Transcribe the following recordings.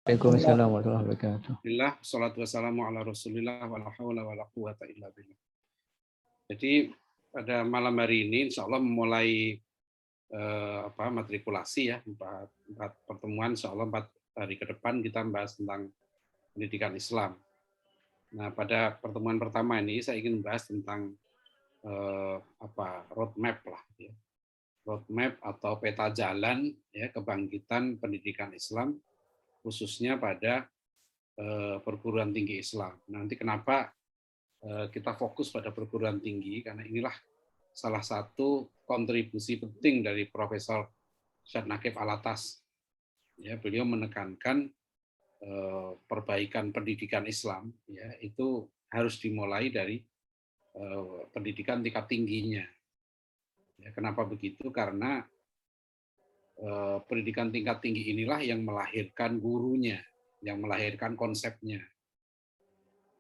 Waalaikumsalam warahmatullahi wabarakatuh. Alhamdulillah, salatu wassalamu ala rasulillah, wala haula wala quwata illa billah. Jadi pada malam hari ini insya Allah memulai matrikulasi ya, empat pertemuan, insya Allah 4 hari ke depan kita membahas tentang pendidikan Islam. Nah, pada pertemuan pertama ini saya ingin membahas tentang roadmap lah, ya. Roadmap atau peta jalan ya kebangkitan pendidikan Islam khususnya pada perguruan tinggi Islam. Nanti kenapa kita fokus pada perguruan tinggi, karena inilah salah satu kontribusi penting dari Profesor Syed Naqib Alatas. Ya, beliau menekankan perbaikan pendidikan Islam ya itu harus dimulai dari pendidikan tingkat tingginya. Ya, kenapa begitu? Karena pendidikan tingkat tinggi inilah yang melahirkan gurunya, yang melahirkan konsepnya.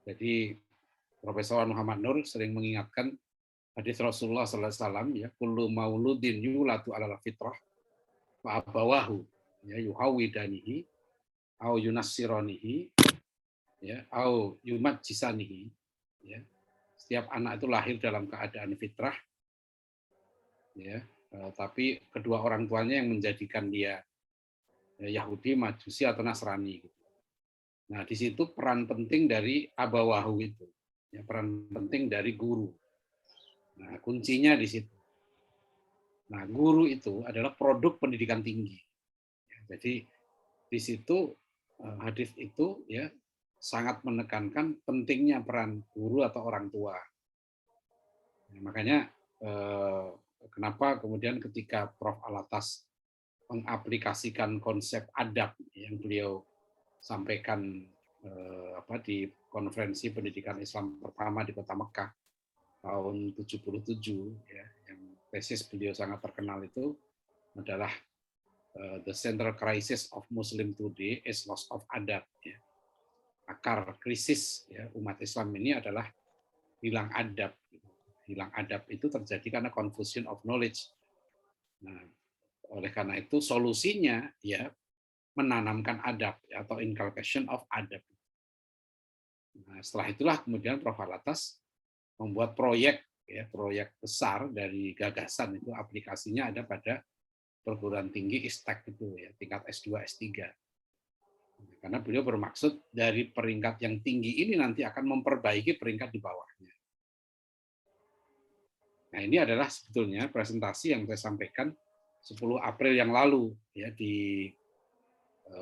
Jadi Profesor Muhammad Nur sering mengingatkan hadis Rasulullah SAW ya, kullu mauludin yulatu alal fitrah wa abawahu ya yuhawidanihi au yunassironihi ya au yumajjisanihi ya. Setiap anak itu lahir dalam keadaan fitrah ya, tapi kedua orang tuanya yang menjadikan dia Yahudi, Majusi atau Nasrani. Nah, di situ peran penting dari abawahu itu, ya, peran penting dari guru. Nah, kuncinya di situ. Nah, guru itu adalah produk pendidikan tinggi. Jadi di situ hadis itu ya sangat menekankan pentingnya peran guru atau orang tua. Nah, makanya kenapa kemudian ketika Prof. Alatas mengaplikasikan konsep adab yang beliau sampaikan di konferensi pendidikan Islam pertama di Kota Mekah tahun 77 ya, yang tesis beliau sangat terkenal itu adalah the central crisis of Muslim today is loss of adab ya. Akar krisis ya, umat Islam ini adalah hilang adab. Hilang adab itu terjadi karena confusion of knowledge. Nah, oleh karena itu solusinya ya menanamkan adab atau inculcation of adab. Nah, setelah itulah kemudian Prof. Alatas membuat proyek besar dari gagasan itu aplikasinya ada pada perguruan tinggi ISTEK itu ya, tingkat S2, S3. Karena beliau bermaksud dari peringkat yang tinggi ini nanti akan memperbaiki peringkat di bawahnya. Nah, ini adalah sebetulnya presentasi yang saya sampaikan 10 April yang lalu ya di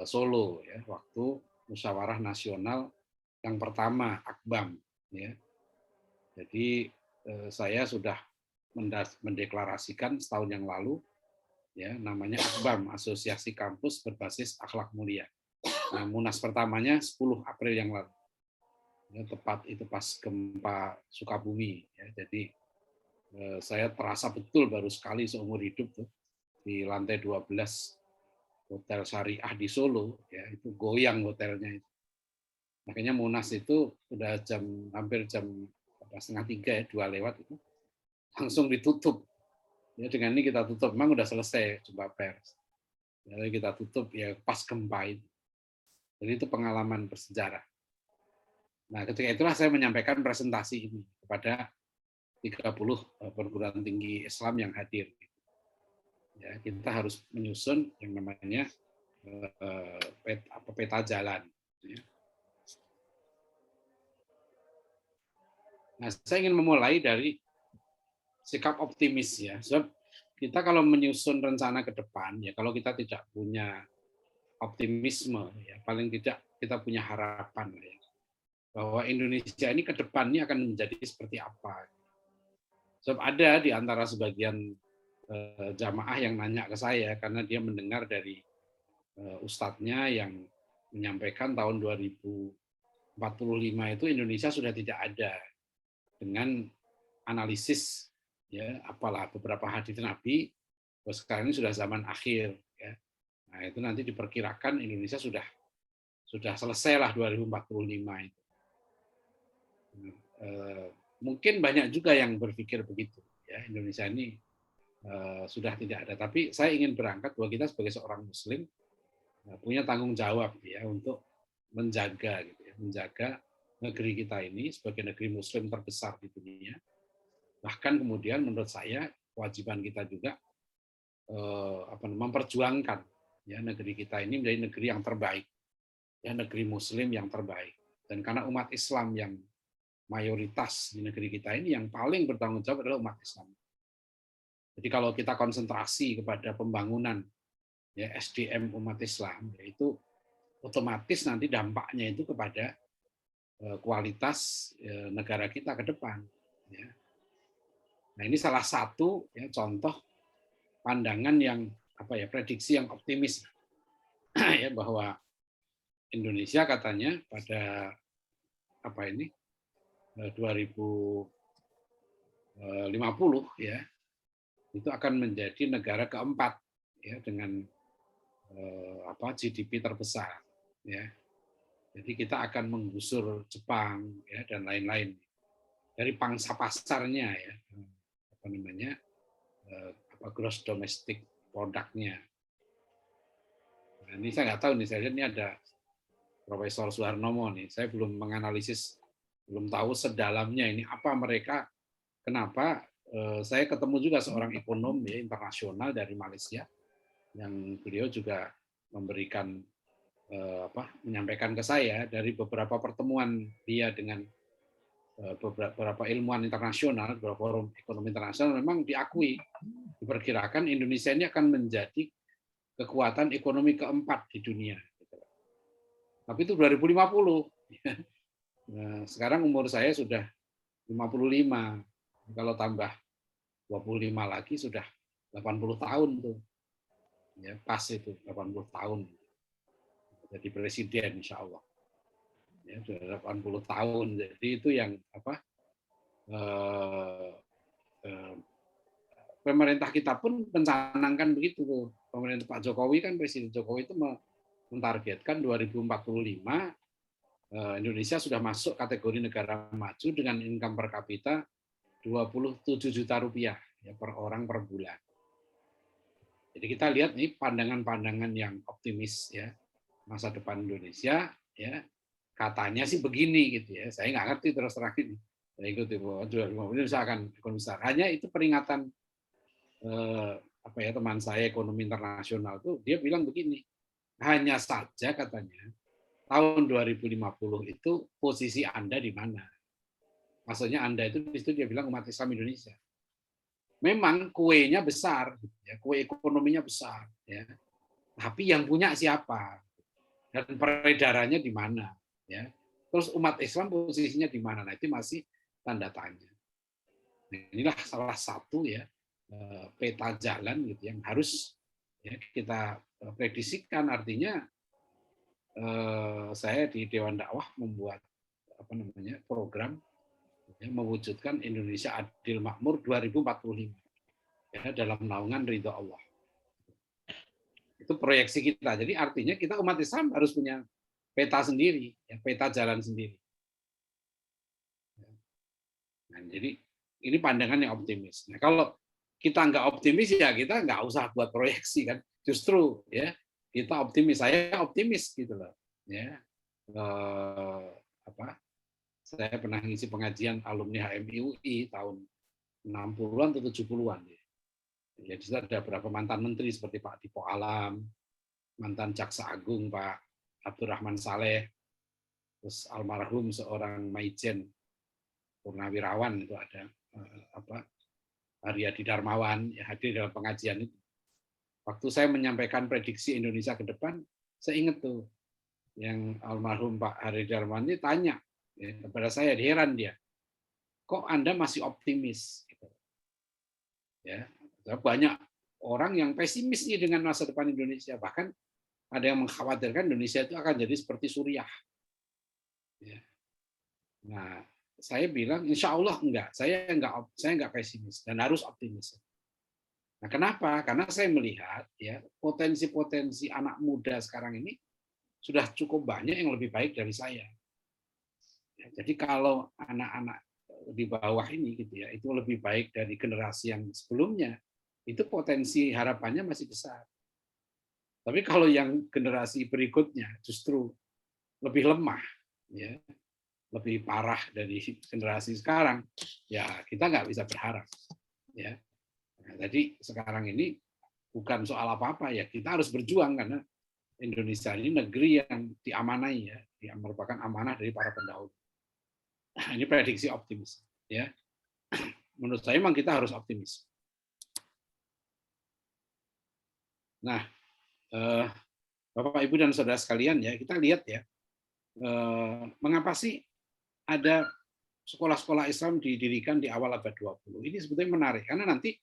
Solo ya, waktu musyawarah nasional yang pertama Akbam ya. Jadi saya sudah mendeklarasikan setahun yang lalu ya namanya Akbam, Asosiasi Kampus Berbasis Akhlak Mulia. Nah, Munas pertamanya 10 April yang lalu. Ya, tepat itu pas gempa Sukabumi ya. Jadi saya terasa betul baru sekali seumur hidup tuh di lantai 12 Hotel Syariah di Solo ya, itu goyang hotelnya itu. Makanya Munas itu udah hampir jam 2:30 ya, 2 lewat itu langsung ditutup. Ya, dengan ini kita tutup, memang udah selesai jumpa pers. Lalu kita tutup ya pas gempa itu. Jadi itu pengalaman bersejarah. Nah, ketika itulah saya menyampaikan presentasi ini kepada 30 perguruan tinggi Islam yang hadir. Ya, kita harus menyusun yang namanya peta jalan. Ya. Nah, saya ingin memulai dari sikap optimis ya. Sebab kita kalau menyusun rencana ke depan ya, kalau kita tidak punya optimisme ya, paling tidak kita punya harapan ya, bahwa Indonesia ini ke depannya akan menjadi seperti apa. Sebab ada di antara sebagian jamaah yang nanya ke saya karena dia mendengar dari ustadznya yang menyampaikan tahun 2045 itu Indonesia sudah tidak ada, dengan analisis ya apalah beberapa hadis Nabi bahwa sekarang ini sudah zaman akhir ya. Nah, itu nanti diperkirakan Indonesia sudah selesai lah 2045 itu. Mungkin banyak juga yang berpikir begitu ya, Indonesia ini sudah tidak ada, tapi saya ingin berangkat bahwa kita sebagai seorang muslim punya tanggung jawab ya untuk menjaga gitu ya, menjaga negeri kita ini sebagai negeri Muslim terbesar di dunia. Bahkan kemudian menurut saya kewajiban kita juga memperjuangkan ya negeri kita ini menjadi negeri yang terbaik, ya negeri Muslim yang terbaik. Dan karena umat Islam yang mayoritas di negeri kita ini, yang paling bertanggung jawab adalah umat Islam. Jadi kalau kita konsentrasi kepada pembangunan ya SDM umat Islam, yaitu otomatis nanti dampaknya itu kepada kualitas negara kita ke depan. Ya. Nah ini salah satu ya, contoh pandangan yang prediksi yang optimis ya bahwa Indonesia katanya pada 2050 ya itu akan menjadi negara keempat ya dengan GDP terbesar ya. Jadi kita akan menggusur Jepang ya dan lain-lain dari pangsa pasarnya ya gross domestic produknya. Nah, ini saya nggak tahu nih, saya lihat ini ada Profesor Suharnomo nih, saya belum menganalisis, belum tahu sedalamnya ini apa mereka, kenapa. Saya ketemu juga seorang ekonom ya internasional dari Malaysia, yang beliau juga memberikan menyampaikan ke saya dari beberapa pertemuan dia dengan beberapa ilmuwan internasional, beberapa forum ekonomi internasional, memang diakui, diperkirakan Indonesia ini akan menjadi kekuatan ekonomi keempat di dunia. Tapi itu 2050. Nah, sekarang umur saya sudah 55. Kalau tambah 25 lagi sudah 80 tahun tuh. Ya, pas itu 80 tahun. Jadi presiden insya Allah. Ya, sudah 80 tahun. Jadi itu yang pemerintah kita pun mencanangkan begitu tuh. Pemerintah Pak Jokowi kan, Presiden Jokowi itu mentargetkan 2045 Indonesia sudah masuk kategori negara maju dengan income per kapita 27 juta rupiah ya, per orang per bulan. Jadi kita lihat nih pandangan-pandangan yang optimis ya masa depan Indonesia ya, katanya sih begini gitu ya. Saya nggak ngerti terus terang ini. Saya ikuti bahwa 2050 Indonesia akan ekonomi besar. Hanya itu peringatan teman saya ekonomi internasional tuh, dia bilang begini. Hanya saja katanya tahun 2050 itu posisi Anda di mana? Maksudnya Anda itu di situ dia bilang umat Islam Indonesia. Memang kuenya besar, ya, kue ekonominya besar, ya. Tapi yang punya siapa? Dan peredarannya di mana? Ya. Terus umat Islam posisinya di mana? Nah, itu masih tanda tanya. Nah, inilah salah satu ya peta jalan gitu yang harus ya, kita prediksikan. Artinya saya di Dewan Dakwah membuat program ya, mewujudkan Indonesia Adil Makmur 2045 ya, dalam naungan ridho Allah. Itu proyeksi kita. Jadi artinya kita umat Islam harus punya peta sendiri, ya, peta jalan sendiri. Nah, jadi ini pandangan yang optimis. Nah, kalau kita nggak optimis ya kita nggak usah buat proyeksi kan. Justru ya kita optimis. Saya optimis gitu loh. Ya. Saya pernah ngisi pengajian alumni HMI UI tahun 60-an atau 70-an. Ya, di situ ada beberapa mantan menteri seperti Pak Dipo Alam, mantan Jaksa Agung Pak Abdurrahman Saleh, terus almarhum seorang Maijen Purnawirawan itu ada Haryadi Darmawan ya, hadir dalam pengajian itu. Waktu saya menyampaikan prediksi Indonesia ke depan, saya ingat tuh yang almarhum Pak Haryadi Darmawan ini tanya ya, kepada saya, heran dia, kok Anda masih optimis? Gitu. Ya, banyak orang yang pesimis nih dengan masa depan Indonesia, bahkan ada yang mengkhawatirkan Indonesia itu akan jadi seperti Suriah. Ya. Nah, saya bilang insya Allah enggak, saya enggak pesimis dan harus optimis. Nah, kenapa? Karena saya melihat ya potensi-potensi anak muda sekarang ini sudah cukup banyak yang lebih baik dari saya. Ya, jadi kalau anak-anak di bawah ini gitu ya, itu lebih baik dari generasi yang sebelumnya, itu potensi harapannya masih besar. Tapi kalau yang generasi berikutnya justru lebih lemah, ya, lebih parah dari generasi sekarang, ya kita nggak bisa berharap. Ya. Nah, jadi sekarang ini bukan soal apa-apa, ya kita harus berjuang karena Indonesia ini negeri yang diamanai, ya, yang merupakan amanah dari para pendahulu. Nah, ini prediksi optimis, ya. Menurut saya memang kita harus optimis. Nah, Bapak, Ibu, dan saudara sekalian, ya kita lihat ya, mengapa sih ada sekolah-sekolah Islam didirikan di awal abad 20. Ini sebetulnya menarik, karena nanti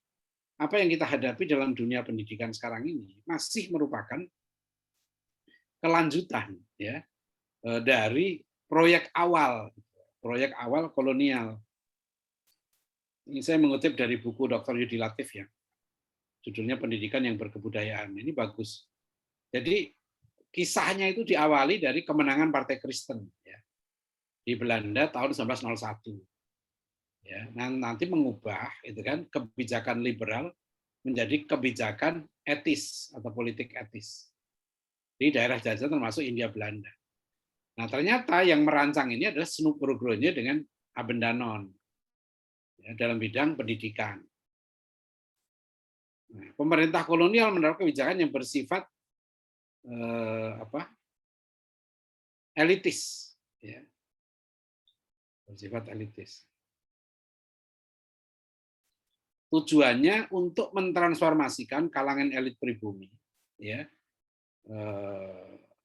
apa yang kita hadapi dalam dunia pendidikan sekarang ini masih merupakan kelanjutan, ya, dari proyek awal kolonial. Ini saya mengutip dari buku Dr. Yudi Latif, ya, judulnya Pendidikan yang Berkebudayaan. Ini bagus. Jadi kisahnya itu diawali dari kemenangan Partai Kristen, ya, di Belanda tahun 1901. Ya, nanti mengubah itu kan kebijakan liberal menjadi kebijakan etis atau politik etis di daerah jajah termasuk Hindia Belanda. Nah, ternyata yang merancang ini adalah Snoek Broek-Groene dengan Abendanon, ya, dalam bidang pendidikan. Nah, pemerintah kolonial menerapkan kebijakan yang bersifat elitis, ya, bersifat elitis. Tujuannya untuk mentransformasikan kalangan elit pribumi, ya,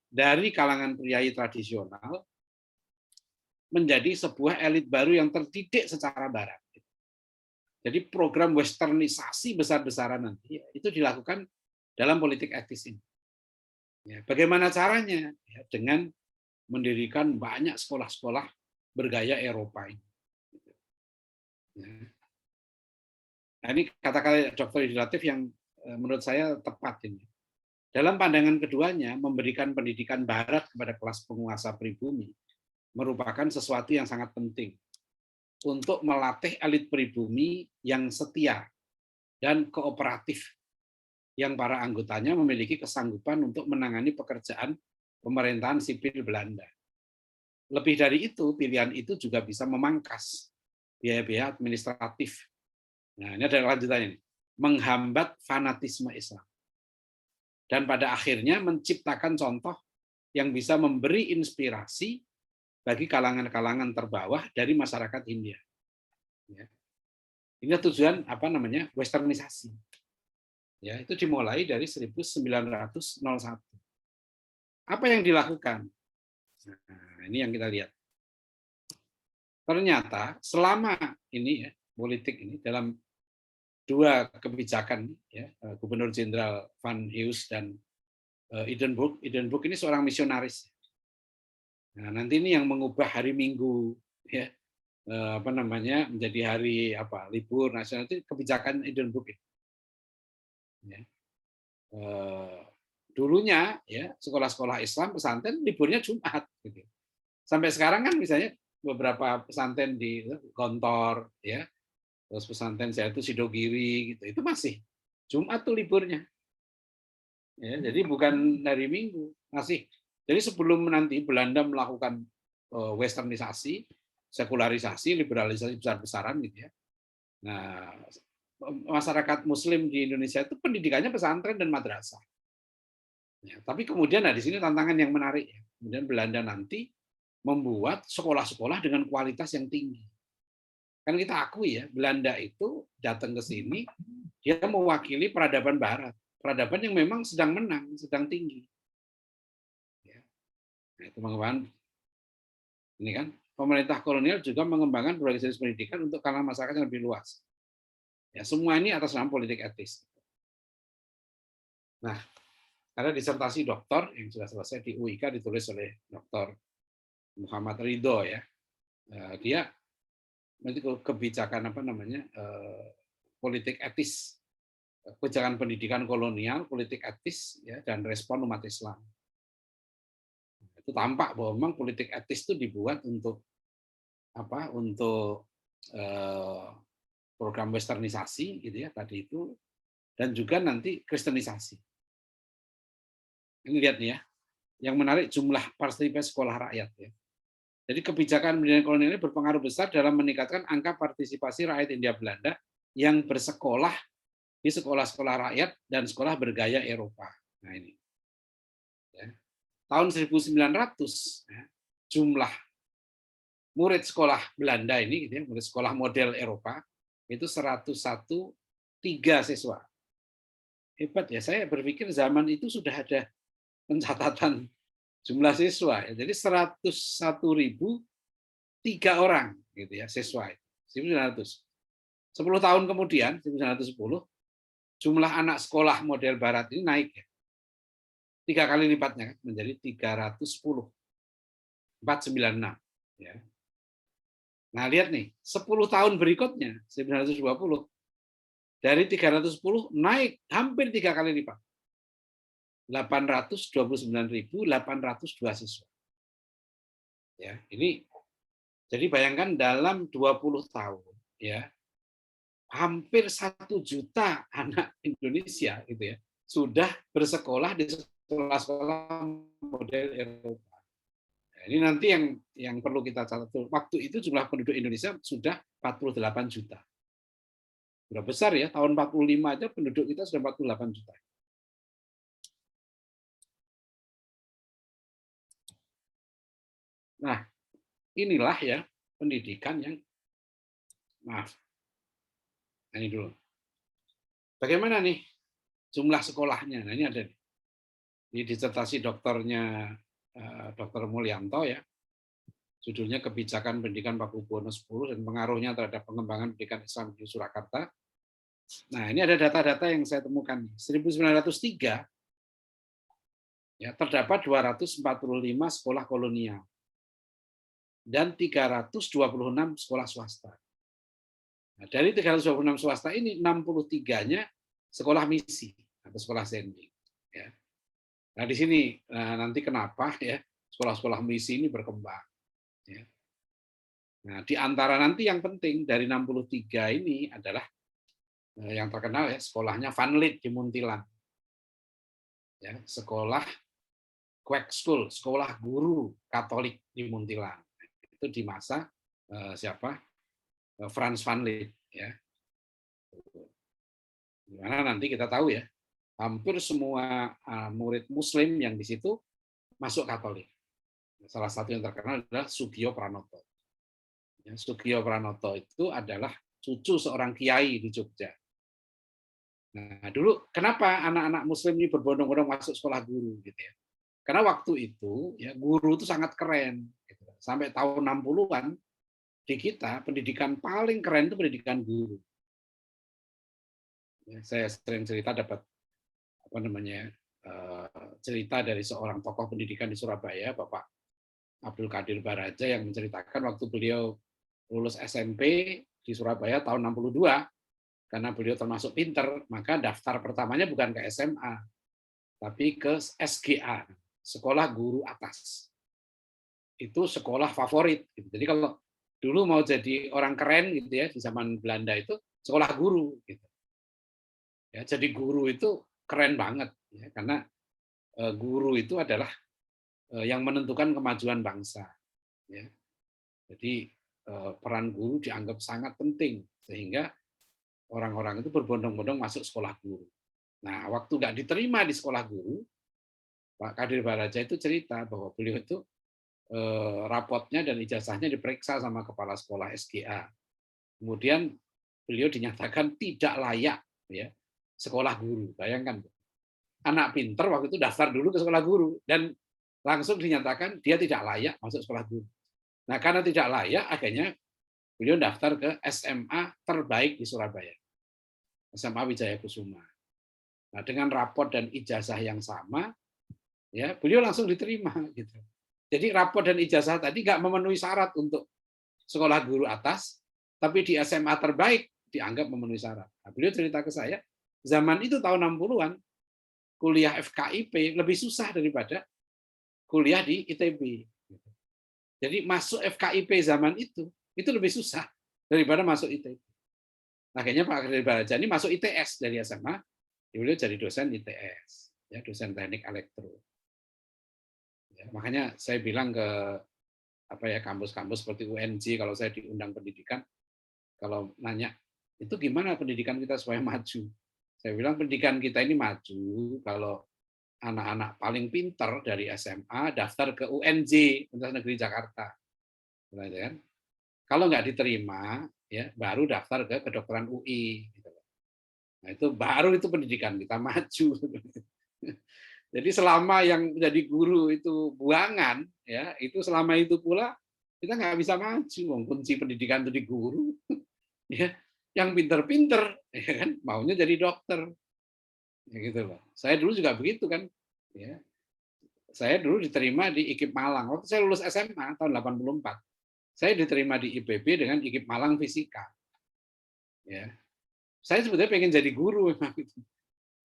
dari kalangan priai tradisional menjadi sebuah elit baru yang terdidik secara barat. Jadi program westernisasi besar-besaran nanti, ya, itu dilakukan dalam politik etis ini. Ya, bagaimana caranya? Ya, dengan mendirikan banyak sekolah-sekolah bergaya Eropa ini. Ya. Nah, ini kata-kata Dr. Yudi Latif yang menurut saya tepat ini. Dalam pandangan keduanya, memberikan pendidikan barat kepada kelas penguasa pribumi merupakan sesuatu yang sangat penting untuk melatih elit pribumi yang setia dan kooperatif, yang para anggotanya memiliki kesanggupan untuk menangani pekerjaan pemerintahan sipil Belanda. Lebih dari itu, pilihan itu juga bisa memangkas biaya-biaya administratif. Nah, ini ada lanjutannya, menghambat fanatisme Islam. Dan pada akhirnya menciptakan contoh yang bisa memberi inspirasi bagi kalangan-kalangan terbawah dari masyarakat Hindia. Ya. Ini tujuan westernisasi. Ya, itu dimulai dari 1901. Apa yang dilakukan? Nah, ini yang kita lihat. Ternyata selama ini, ya, politik ini dalam dua kebijakan, ya, Gubernur Jenderal Van Heus dan Edinburgh ini seorang misionaris. Nah, nanti ini yang mengubah hari Minggu, ya, menjadi hari libur nasional, itu kebijakan Edinburgh. Ya. Dulunya, ya, sekolah-sekolah Islam pesantren liburnya Jumat, gitu. Sampai sekarang kan misalnya beberapa pesantren di Gontor, ya, terus pesantren saya itu Sidogiri, gitu, itu masih Jumat tuh liburnya. Ya, jadi bukan hari Minggu, masih. Jadi sebelum nanti Belanda melakukan westernisasi, sekularisasi, liberalisasi besar-besaran, gitu ya. Nah, masyarakat Muslim di Indonesia itu pendidikannya pesantren dan madrasah. Ya, tapi kemudian, nah, di sini tantangan yang menarik. Ya. Kemudian Belanda nanti membuat sekolah-sekolah dengan kualitas yang tinggi. Kan kita akui, ya, Belanda itu datang ke sini, dia mewakili peradaban Barat, peradaban yang memang sedang menang, sedang tinggi. Ya. Nah, itu mengembangkan ini kan pemerintah kolonial juga mengembangkan berbagai jenis pendidikan untuk kalangan masyarakat yang lebih luas. Ya, semua ini atas nama politik etis. Nah, ada disertasi doktor yang sudah selesai di UIK ditulis oleh Dr. Muhammad Ridho, ya. Dia nanti kebijakan politik etis, kebijakan pendidikan kolonial, politik etis, ya, dan respon umat Islam. Itu tampak bahwa memang politik etis itu dibuat untuk program westernisasi, gitu ya, tadi itu, dan juga nanti kristenisasi. Ini lihat nih ya, yang menarik jumlah partisipasi sekolah rakyat ya. Jadi kebijakan pendidikan kolonial ini berpengaruh besar dalam meningkatkan angka partisipasi rakyat Hindia Belanda yang bersekolah di sekolah-sekolah rakyat dan sekolah bergaya Eropa. Nah ini. Ya. Tahun 1900 ya, jumlah murid sekolah Belanda ini, gitu ya, murid sekolah model Eropa itu 101,3 siswa. Hebat ya, saya berpikir zaman itu sudah ada pencatatan jumlah siswa. Ya. Jadi 101.003 orang gitu ya siswa. 1900. 10 tahun kemudian, 1910, jumlah anak sekolah model barat ini naik ya. 3 kali lipatnya menjadi 310. 496 ya. Nah, lihat nih, 10 tahun berikutnya 1920 dari 310 naik hampir 3 kali lipat. 829.802 siswa. Ya, ini jadi bayangkan dalam 20 tahun ya, hampir 1 juta anak Indonesia gitu ya, sudah bersekolah di sekolah-sekolah model Eropa. Nah, ini nanti yang perlu kita catat. Waktu itu jumlah penduduk Indonesia sudah 48 juta. Sudah besar ya, tahun 45 aja penduduk kita sudah 48 juta. Nah, inilah ya pendidikan yang, maaf, ini dulu. Bagaimana nih jumlah sekolahnya? Nah, ini ada di disertasi doktornya Dr. Mulyanto ya. Judulnya Kebijakan Pendidikan Pakubuwono X dan Pengaruhnya Terhadap Pengembangan Pendidikan Islam di Surakarta. Nah, ini ada data-data yang saya temukan. 1903 ya, terdapat 245 sekolah kolonial dan 326 sekolah swasta. Nah, dari 326 swasta ini 63-nya sekolah misi atau sekolah sending. Ya. Nah, di sini nanti kenapa ya sekolah-sekolah misi ini berkembang. Ya. Nah, di antara nanti yang penting dari 63 ini adalah yang terkenal ya sekolahnya Van Lith di Muntilan. Ya, sekolah Quack School, sekolah guru Katolik di Muntilan. Itu di masa siapa? Frans Van Lith ya. Dimana nanti kita tahu ya, hampir semua murid Muslim yang di situ masuk Katolik. Salah satu yang terkenal adalah Sugio Pranoto. Ya, Sugio Pranoto itu adalah cucu seorang kiai di Jogja. Nah, dulu kenapa anak-anak Muslim ini berbondong-bondong masuk sekolah guru gitu ya? Karena waktu itu ya guru itu sangat keren. Gitu. Sampai tahun 60-an di kita pendidikan paling keren itu pendidikan guru. Ya, saya sering cerita dapat cerita dari seorang tokoh pendidikan di Surabaya, Bapak Abdul Qadir Baraja, yang menceritakan waktu beliau lulus SMP di Surabaya tahun 62, karena beliau termasuk pinter, maka daftar pertamanya bukan ke SMA, tapi ke SGA, Sekolah Guru Atas. Itu sekolah favorit. Jadi kalau dulu mau jadi orang keren gitu ya di zaman Belanda itu sekolah guru. Gitu. Ya, jadi guru itu keren banget ya, karena guru itu adalah yang menentukan kemajuan bangsa. Ya. Jadi peran guru dianggap sangat penting sehingga orang-orang itu berbondong-bondong masuk sekolah guru. Nah, waktu nggak diterima di sekolah guru, Pak Qadir Baraja itu cerita bahwa beliau itu rapotnya dan ijazahnya diperiksa sama kepala sekolah SGA. Kemudian beliau dinyatakan tidak layak ya sekolah guru. Bayangkan, anak pinter waktu itu daftar dulu ke sekolah guru dan langsung dinyatakan dia tidak layak masuk sekolah guru. Nah, karena tidak layak, akhirnya beliau daftar ke SMA terbaik di Surabaya. SMA Wijaya Kusuma. Nah, dengan raport dan ijazah yang sama, ya beliau langsung diterima. Gitu. Jadi raport dan ijazah tadi nggak memenuhi syarat untuk sekolah guru atas, tapi di SMA terbaik dianggap memenuhi syarat. Nah, beliau cerita ke saya, zaman itu tahun 60-an, kuliah FKIP lebih susah daripada kuliah di ITB. Jadi masuk FKIP zaman itu lebih susah daripada masuk ITB. Akhirnya Pak Qadir Baraja ini masuk ITS dari SMA, beliau jadi dosen ITS, ya dosen teknik elektro. Ya, makanya saya bilang ke kampus-kampus seperti UNJ, kalau saya diundang pendidikan, kalau nanya itu gimana pendidikan kita supaya maju, saya bilang pendidikan kita ini maju kalau anak-anak paling pinter dari SMA daftar ke UNJ, Universitas Negeri Jakarta, kan? Kalau nggak diterima, ya baru daftar ke kedokteran UI. Gitu. Nah itu baru itu pendidikan kita maju. Jadi selama yang jadi guru itu buangan, ya itu selama itu pula kita nggak bisa maju. Kunci pendidikan itu di guru, ya yang pinter-pinter, ya kan maunya jadi dokter, ya, gitu loh. Saya dulu juga begitu kan, ya. Saya dulu diterima di IKIP Malang. Waktu saya lulus SMA tahun 84, saya diterima di IPB dengan IKIP Malang Fisika. Ya, saya sebetulnya pengen jadi guru memang itu.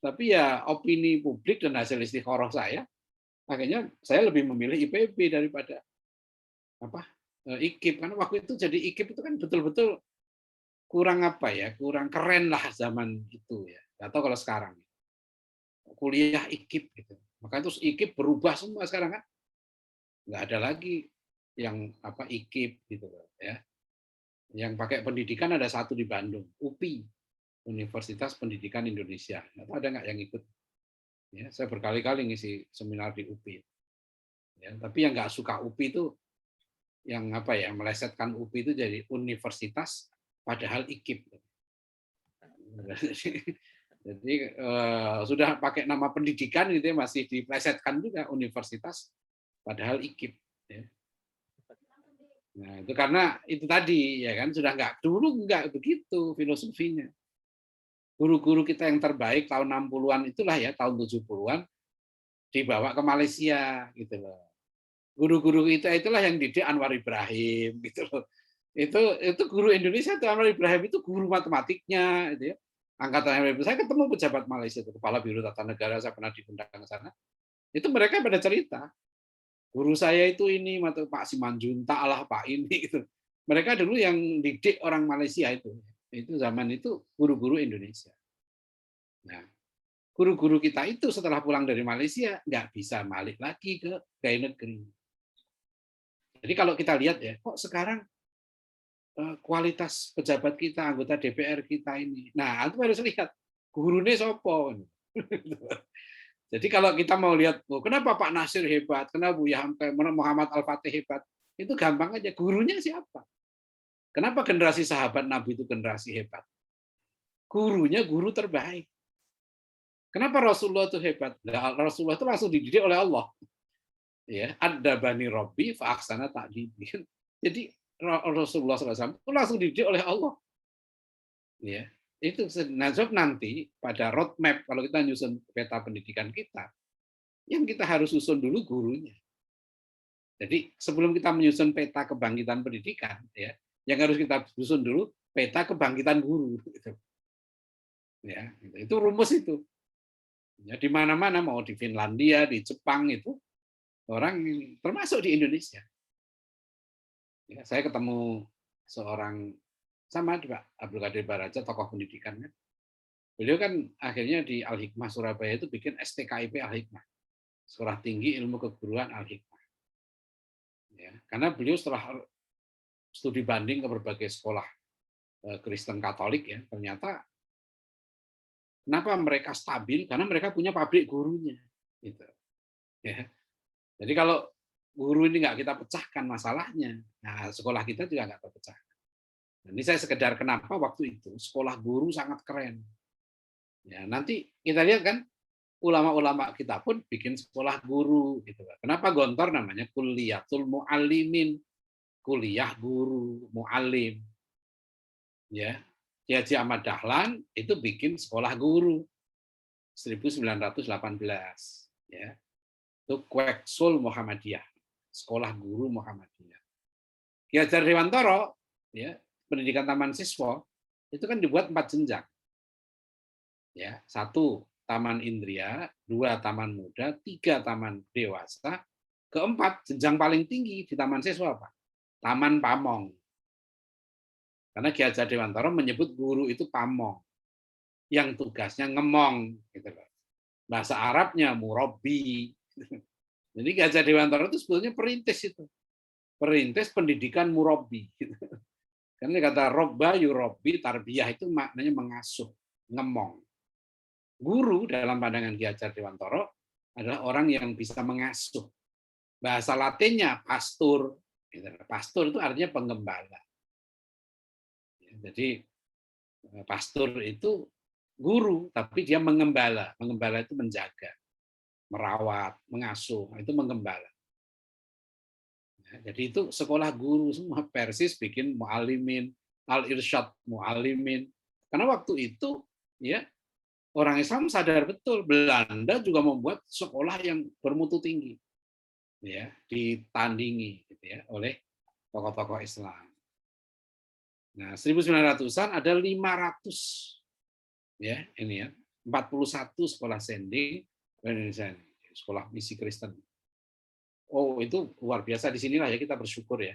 Tapi ya opini publik dan hasil istikharah saya, akhirnya saya lebih memilih IPB daripada IKIP, karena waktu itu jadi IKIP itu kan betul-betul kurang kurang keren lah zaman itu ya. Atau kalau sekarang kuliah IKIP gitu. Makanya terus IKIP berubah semua sekarang kan, nggak ada lagi yang IKIP gitu ya. Yang pakai pendidikan ada satu di Bandung, UPI, Universitas Pendidikan Indonesia. Atau ada nggak yang ikut? Ya, saya berkali-kali ngisi seminar di UPI. Ya, tapi yang nggak suka UPI itu yang melesetkan UPI itu jadi universitas padahal IKIP. Jadi sudah pakai nama pendidikan gitu ya, masih diplesetkan juga universitas padahal IKIP. Ya. Nah itu karena itu tadi ya kan sudah dulu nggak begitu filosofinya. Guru-guru kita yang terbaik tahun 60-an itulah ya, tahun 70-an dibawa ke Malaysia gitu loh. Guru-guru itulah yang didik Anwar Ibrahim gitu loh. Itu guru Indonesia itu Anwar Ibrahim itu guru matematiknya gitu ya. Angkatan saya ketemu pejabat Malaysia itu, kepala Biro Tata Negara, saya pernah diundang ke sana. Itu mereka pada cerita, guru saya itu ini Pak Simanjuntak lah, Pak ini gitu. Mereka dulu yang didik orang Malaysia itu zaman itu guru-guru Indonesia. Nah, guru-guru kita itu setelah pulang dari Malaysia nggak bisa balik lagi ke gaya negeri. Jadi kalau kita lihat ya, kok sekarang kualitas pejabat kita, anggota DPR kita ini. Nah, itu harus lihat gurunya sopo. Jadi kalau kita mau lihat, kenapa Pak Nasir hebat, kenapa Muhammad Al-Fatih hebat, itu gampang aja. Gurunya siapa? Kenapa generasi sahabat Nabi itu generasi hebat? Gurunya guru terbaik. Kenapa Rasulullah itu hebat? Rasulullah itu langsung dididik oleh Allah. Ya, ada bani Robbi fa'aksana ta'dibi. Jadi Rasulullah SAW itu langsung dididik oleh Allah. Ya, itu nanti pada roadmap kalau kita nyusun peta pendidikan kita, yang kita harus susun dulu gurunya. Jadi sebelum kita menyusun peta kebangkitan pendidikan, ya, yang harus kita susun dulu peta kebangkitan guru. Ya, itu rumus itu. Ya, di mana-mana mau di Finlandia, di Jepang itu orang termasuk di Indonesia. Ya, saya ketemu seorang sama Pak Abdul Qadir Baraja, tokoh pendidikan kan. Beliau kan akhirnya di Al-Hikmah Surabaya itu bikin STKIP Al-Hikmah, Sekolah Tinggi Ilmu Keguruan Al-Hikmah. Ya, karena beliau setelah studi banding ke berbagai sekolah Kristen Katolik ya, ternyata kenapa mereka stabil? Karena mereka punya pabrik gurunya. Gitu. Ya. Jadi kalau guru ini nggak kita pecahkan masalahnya, nah sekolah kita juga nggak terpecahkan. Ini saya sekedar kenapa waktu itu sekolah guru sangat keren. Ya, nanti kita lihat kan ulama-ulama kita pun bikin sekolah guru gitu. Kenapa Gontor namanya Kuliyatul Muallimin, kuliah guru muallim. Ya, Ki Haji Ahmad Dahlan itu bikin sekolah guru 1918 ya. Itu Kweksul Muhammadiyah, sekolah guru Muhammadiyah. Ki Hajar Dewantoro ya, pendidikan taman siswa itu kan dibuat 4 jenjang. Ya, 1 taman indria, 2 taman muda, 3 taman dewasa, 4 jenjang paling tinggi di taman siswa apa? Taman pamong. Karena Ki Hajar Dewantoro menyebut guru itu pamong, yang tugasnya ngemong gitu loh. Bahasa Arabnya murabbi. Jadi Ki Hajar Dewantara itu sebetulnya perintis itu. Perintis pendidikan murabbi. Karena kata robba yurabbi, tarbiyah itu maknanya mengasuh, ngemong. Guru dalam pandangan Ki Hajar Dewantara adalah orang yang bisa mengasuh. Bahasa Latinnya pastur. Pastur itu artinya penggembala. Jadi pastur itu guru, tapi dia mengembala. Mengembala itu menjaga, merawat, mengasuh. Itu menggembala. Jadi itu sekolah guru semua. Persis bikin mu'alimin, al-irsyad mu'alimin. Karena waktu itu ya orang Islam sadar betul Belanda juga membuat sekolah yang bermutu tinggi, ya ditandingi gitu ya oleh tokoh-tokoh Islam. Nah 1900-an ada 500 ya ini ya 41 sekolah sending Indonesia, sekolah misi Kristen. Oh itu luar biasa, di sinilah ya kita bersyukur ya.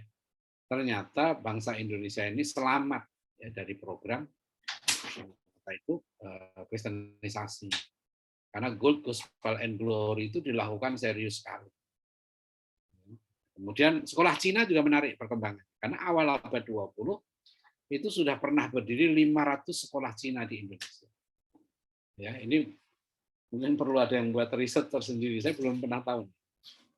Ternyata bangsa Indonesia ini selamat ya dari program itu kristenisasi. Karena Gold Gospel and Glory itu dilakukan serius sekali. Kemudian sekolah Cina juga menarik perkembangan. Karena awal abad 20 itu sudah pernah berdiri 500 sekolah Cina di Indonesia. Ya, ini mungkin perlu ada yang buat riset tersendiri. Saya belum pernah tahu.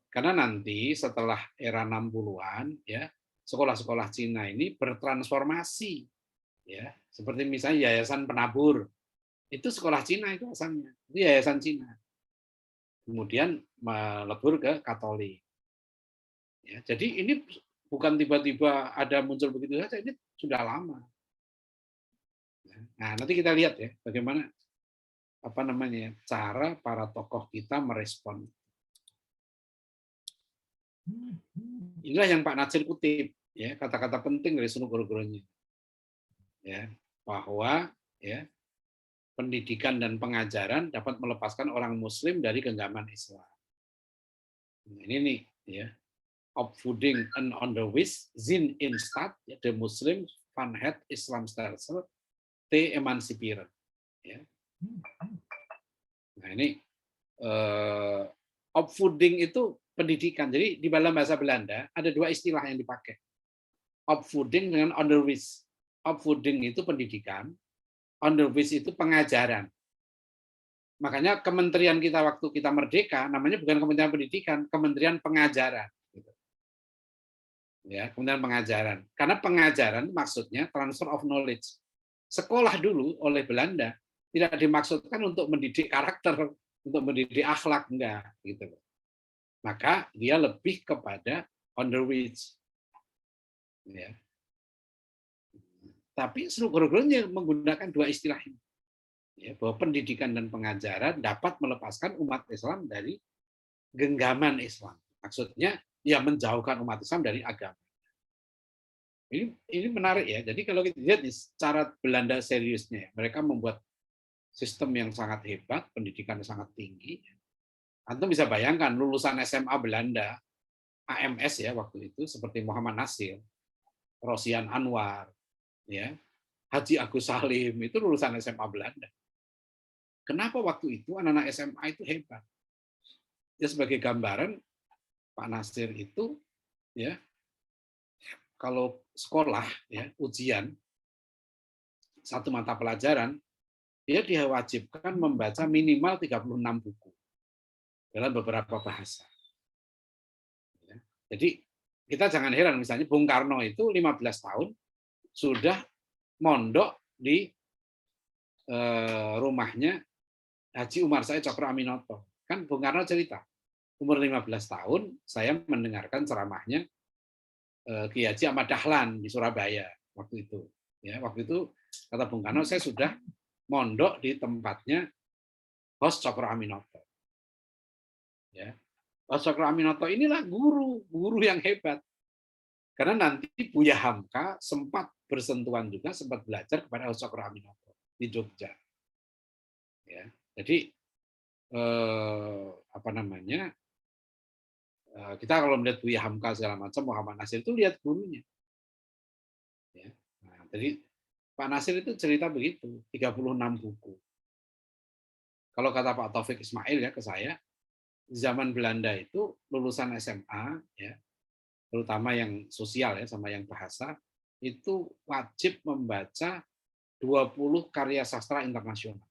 Karena nanti setelah era 60-an ya, sekolah-sekolah Cina ini bertransformasi ya, seperti misalnya Yayasan Penabur. Itu sekolah Cina itu asalnya. Itu yayasan Cina. Kemudian melebur ke Katolik. Ya, jadi ini bukan tiba-tiba ada muncul begitu saja, ini sudah lama. Nah, nanti kita lihat ya bagaimana cara para tokoh kita merespon. Inilah yang Pak Natsir kutip ya, kata-kata penting dari seluruh guru-gurunya. Ya, bahwa ya pendidikan dan pengajaran dapat melepaskan orang Muslim dari genggaman Islam. Ini nih, ya, opvoeding en onderwijs zin in staat de Muslim van het Islamstelsel te emanciperen. Ya. Nah ini opvoeding itu pendidikan. Jadi di dalam bahasa Belanda ada dua istilah yang dipakai. Opvoeding dengan onderwijs. Opvoeding itu pendidikan, onderwijs itu pengajaran. Makanya kementerian kita waktu kita merdeka namanya bukan Kementerian Pendidikan, Kementerian Pengajaran. Ya, Kementerian Pengajaran. Karena pengajaran maksudnya transfer of knowledge. Sekolah dulu oleh Belanda tidak dimaksudkan untuk mendidik karakter, untuk mendidik akhlak, enggak gitu. Maka dia lebih kepada onderwijs. Ya. Tapi seluruh guru-gurunya menggunakan dua istilah ini. Ya, bahwa pendidikan dan pengajaran dapat melepaskan umat Islam dari genggaman Islam. Maksudnya ya menjauhkan umat Islam dari agama. Ini menarik ya. Jadi kalau kita lihat secara Belanda seriusnya, mereka membuat sistem yang sangat hebat, pendidikan yang sangat tinggi. Antum bisa bayangkan lulusan SMA Belanda, AMS ya waktu itu seperti Muhammad Nasir, Rosian Anwar, ya, Haji Agus Salim itu lulusan SMA Belanda. Kenapa waktu itu anak-anak SMA itu hebat? Ya sebagai gambaran Pak Nasir itu ya kalau sekolah ya ujian satu mata pelajaran dia diwajibkan membaca minimal 36 buku dalam beberapa bahasa. Ya. Jadi kita jangan heran misalnya Bung Karno itu 15 tahun sudah mondok di rumahnya Haji Umar Said Cokro Aminoto. Kan Bung Karno cerita, umur 15 tahun saya mendengarkan ceramahnya Kiai Haji Ahmad Dahlan di Surabaya waktu itu. Ya, waktu itu kata Bung Karno saya sudah mondok di tempatnya Hos Cokro Aminoto. Ya. Hos Cokro Aminoto inilah guru yang hebat. Karena nanti Buya Hamka sempat bersentuhan juga, sempat belajar kepada Hos Cokro Aminoto di Jogja. Ya. Jadi kita kalau melihat Buya Hamka segala macam, Muhammad Nasir itu lihat gurunya. Ya. Nah, jadi Pak Nasir itu cerita begitu, 36 buku. Kalau kata Pak Taufik Ismail ya ke saya, zaman Belanda itu lulusan SMA ya, terutama yang sosial ya sama yang bahasa, itu wajib membaca 20 karya sastra internasional.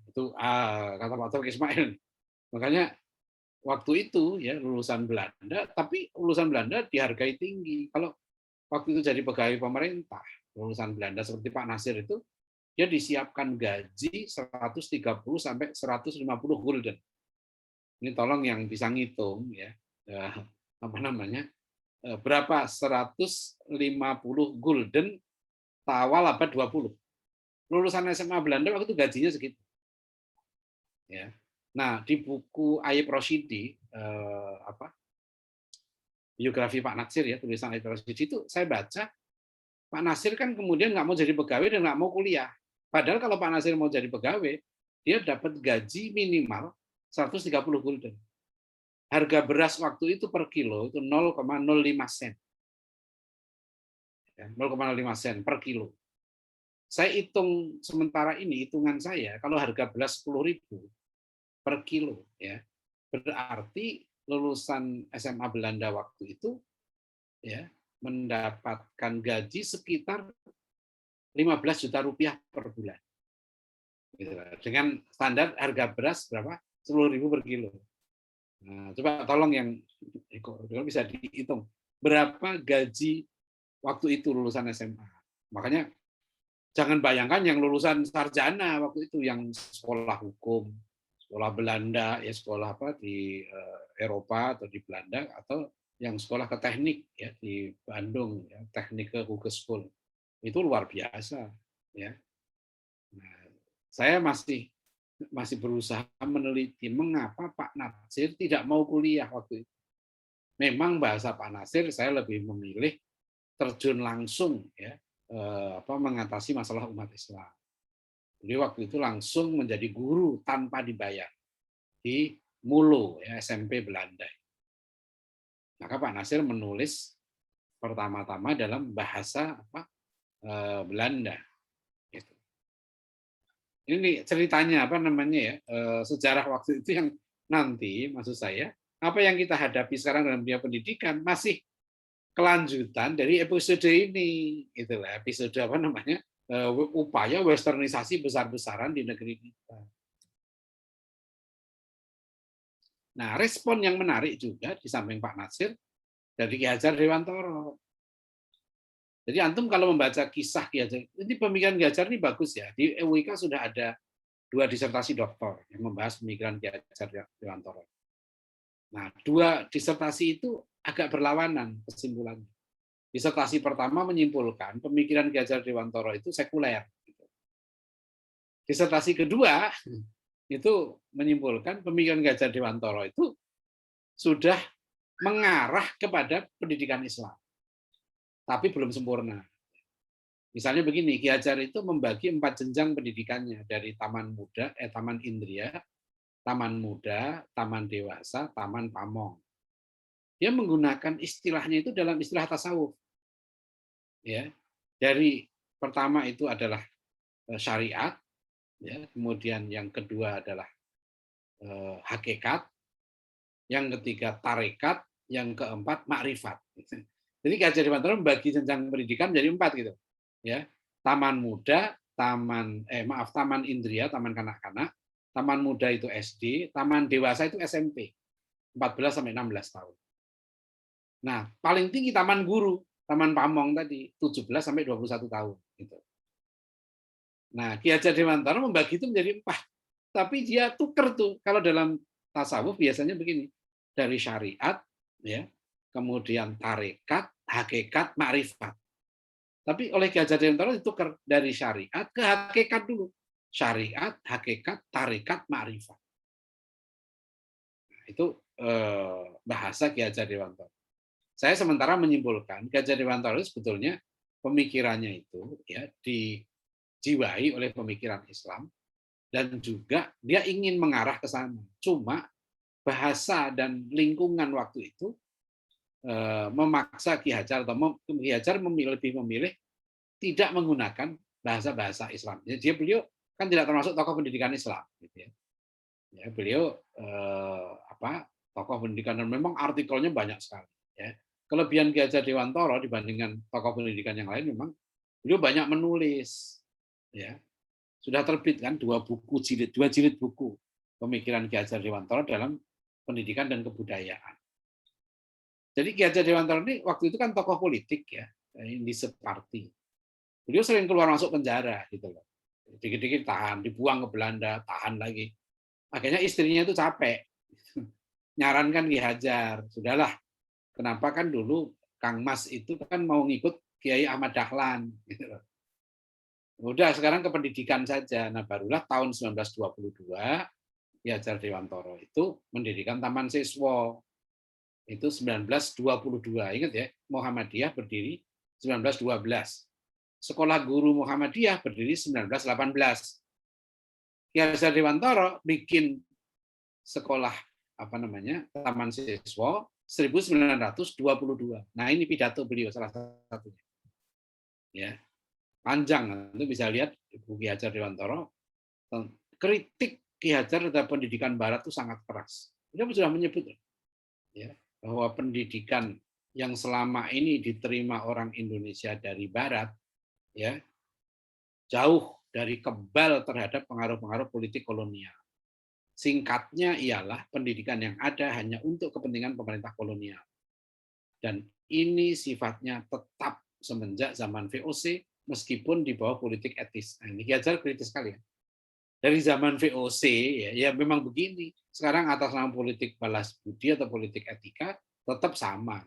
Itu kata Pak Taufik Ismail. Makanya waktu itu ya lulusan Belanda, tapi lulusan Belanda dihargai tinggi. Kalau waktu itu jadi pegawai pemerintah, lulusan Belanda seperti Pak Nasir itu, dia disiapkan gaji 130 sampai 150 gulden. Ini tolong yang bisa ngitung ya, apa namanya, berapa 150 gulden awal abad 20. Lulusan SMA Belanda waktu itu gajinya segitu. Ya. Nah, di buku Ayub Rosyidi, biografi Pak Nasir ya, tulisan Ayub Rosyidi itu saya baca, Pak Nasir kan kemudian nggak mau jadi pegawai dan nggak mau kuliah. Padahal kalau Pak Nasir mau jadi pegawai, dia dapat gaji minimal 130 gulden. Harga beras waktu itu per kilo itu 0,05 sen. 0,05 sen per kilo. Saya hitung sementara ini, hitungan saya, kalau harga beras 10.000 per kilo, ya berarti lulusan SMA Belanda waktu itu ya mendapatkan gaji sekitar 15 juta rupiah per bulan. Dengan standar harga beras berapa? 10.000 per kilo. Nah, coba tolong yang bisa dihitung berapa gaji waktu itu lulusan SMA. Makanya jangan bayangkan yang lulusan sarjana waktu itu, yang sekolah hukum, sekolah Belanda, ya sekolah apa di Eropa atau di Belanda, atau yang sekolah ke teknik ya di Bandung, ya, teknik ke Hogeschool, itu luar biasa. Ya. Nah, saya masih berusaha meneliti mengapa Pak Nasir tidak mau kuliah waktu itu. Memang bahasa Pak Nasir saya lebih memilih terjun langsung ya mengatasi masalah umat Islam. Jadi waktu itu langsung menjadi guru tanpa dibayar di Mulo ya, SMP Belanda. Maka Pak Nasir menulis pertama-tama dalam bahasa Belanda. Ini ceritanya apa namanya ya, sejarah waktu itu yang nanti maksud saya apa yang kita hadapi sekarang dalam dunia pendidikan masih kelanjutan dari episode ini, itulah episode apa namanya, upaya westernisasi besar-besaran di negeri kita. Nah, respon yang menarik juga di samping Pak Nasir dari Ki Hajar Dewantoro. Jadi antum kalau membaca kisah Ki Hajar, ini pemikiran Ki Hajar ini bagus ya. Di UIK sudah ada 2 disertasi doktor yang membahas pemikiran Ki Hajar Dewantoro. Nah, 2 disertasi itu agak berlawanan kesimpulannya. Disertasi pertama menyimpulkan pemikiran Ki Hajar Dewantoro itu sekuler. Disertasi kedua itu menyimpulkan pemikiran Ki Hajar Dewantoro itu sudah mengarah kepada pendidikan Islam, tapi belum sempurna. Misalnya begini, Ki Hajar itu membagi 4 jenjang pendidikannya dari taman muda, taman indria, taman muda, taman dewasa, taman pamong. Dia menggunakan istilahnya itu dalam istilah tasawuf. Ya, dari pertama itu adalah syariat, ya, kemudian yang kedua adalah hakikat, yang ketiga tarekat, yang keempat makrifat. Jadi Ki Hajar Dewantoro membagi jenjang pendidikan menjadi 4 gitu. Ya, taman muda, taman indria, taman kanak-kanak, taman muda itu SD, taman dewasa itu SMP, 14 sampai 16 tahun. Nah, paling tinggi taman guru, taman pamong tadi, 17 sampai 21 tahun gitu. Nah, Ki Hajar Dewantoro membagi itu menjadi 4. Tapi dia tuker tuh. Kalau dalam tasawuf biasanya begini. Dari syariat, ya, kemudian tarekat, hakikat, makrifat. Tapi oleh Ki Hajar Dewantoro ditukar dari syariat ke hakikat dulu. Syariat, hakikat, tarekat, makrifat. Nah, itu bahasa Ki Hajar Dewantoro. Saya sementara menyimpulkan Ki Hajar Dewantoro sebetulnya pemikirannya itu ya dijiwai oleh pemikiran Islam dan juga dia ingin mengarah ke sana. Cuma bahasa dan lingkungan waktu itu memaksa Ki Hajar atau Ki Hajar lebih memilih tidak menggunakan bahasa-bahasa Islam. Jadi beliau kan tidak termasuk tokoh pendidikan Islam, gitu ya. Ya, beliau tokoh pendidikan dan memang artikelnya banyak sekali. Ya. Kelebihan Ki Hajar Dewantoro dibandingkan tokoh pendidikan yang lain memang beliau banyak menulis. Ya. Sudah terbit kan dua jilid buku pemikiran Ki Hajar Dewantoro dalam pendidikan dan kebudayaan. Jadi Ki Hajar Dewantoro ini waktu itu kan tokoh politik ya, di separti. Beliau sering keluar masuk penjara gitu loh. Dikit-dikit tahan, dibuang ke Belanda, tahan lagi. Akhirnya istrinya itu capek. Nyarankan Ki Hajar, sudahlah. Kenapa kan dulu Kang Mas itu kan mau ngikut Kiai Ahmad Dahlan gitu loh. Udah sekarang ke pendidikan saja. Nah, barulah tahun 1922 Ki Hajar Dewantoro itu mendirikan Taman Siswa. Itu 1922. Ingat ya, Muhammadiyah berdiri 1912. Sekolah Guru Muhammadiyah berdiri 1918. Ki Hajar Dewantoro bikin sekolah Taman Siswa 1922. Nah, ini pidato beliau salah satunya. Ya, panjang, itu bisa lihat Ibu Ki Hajar Dewantoro, kritik Ki Hajar terhadap pendidikan Barat itu sangat keras. Dia sudah menyebut ya, bahwa pendidikan yang selama ini diterima orang Indonesia dari Barat, ya jauh dari kebal terhadap pengaruh-pengaruh politik kolonial. Singkatnya ialah pendidikan yang ada hanya untuk kepentingan pemerintah kolonial. Dan ini sifatnya tetap semenjak zaman VOC, meskipun di bawah politik etis. Nah, ini Ki Hajar kritis sekali ya. Dari zaman VOC ya memang begini. Sekarang atas nama politik balas budi atau politik etika tetap sama.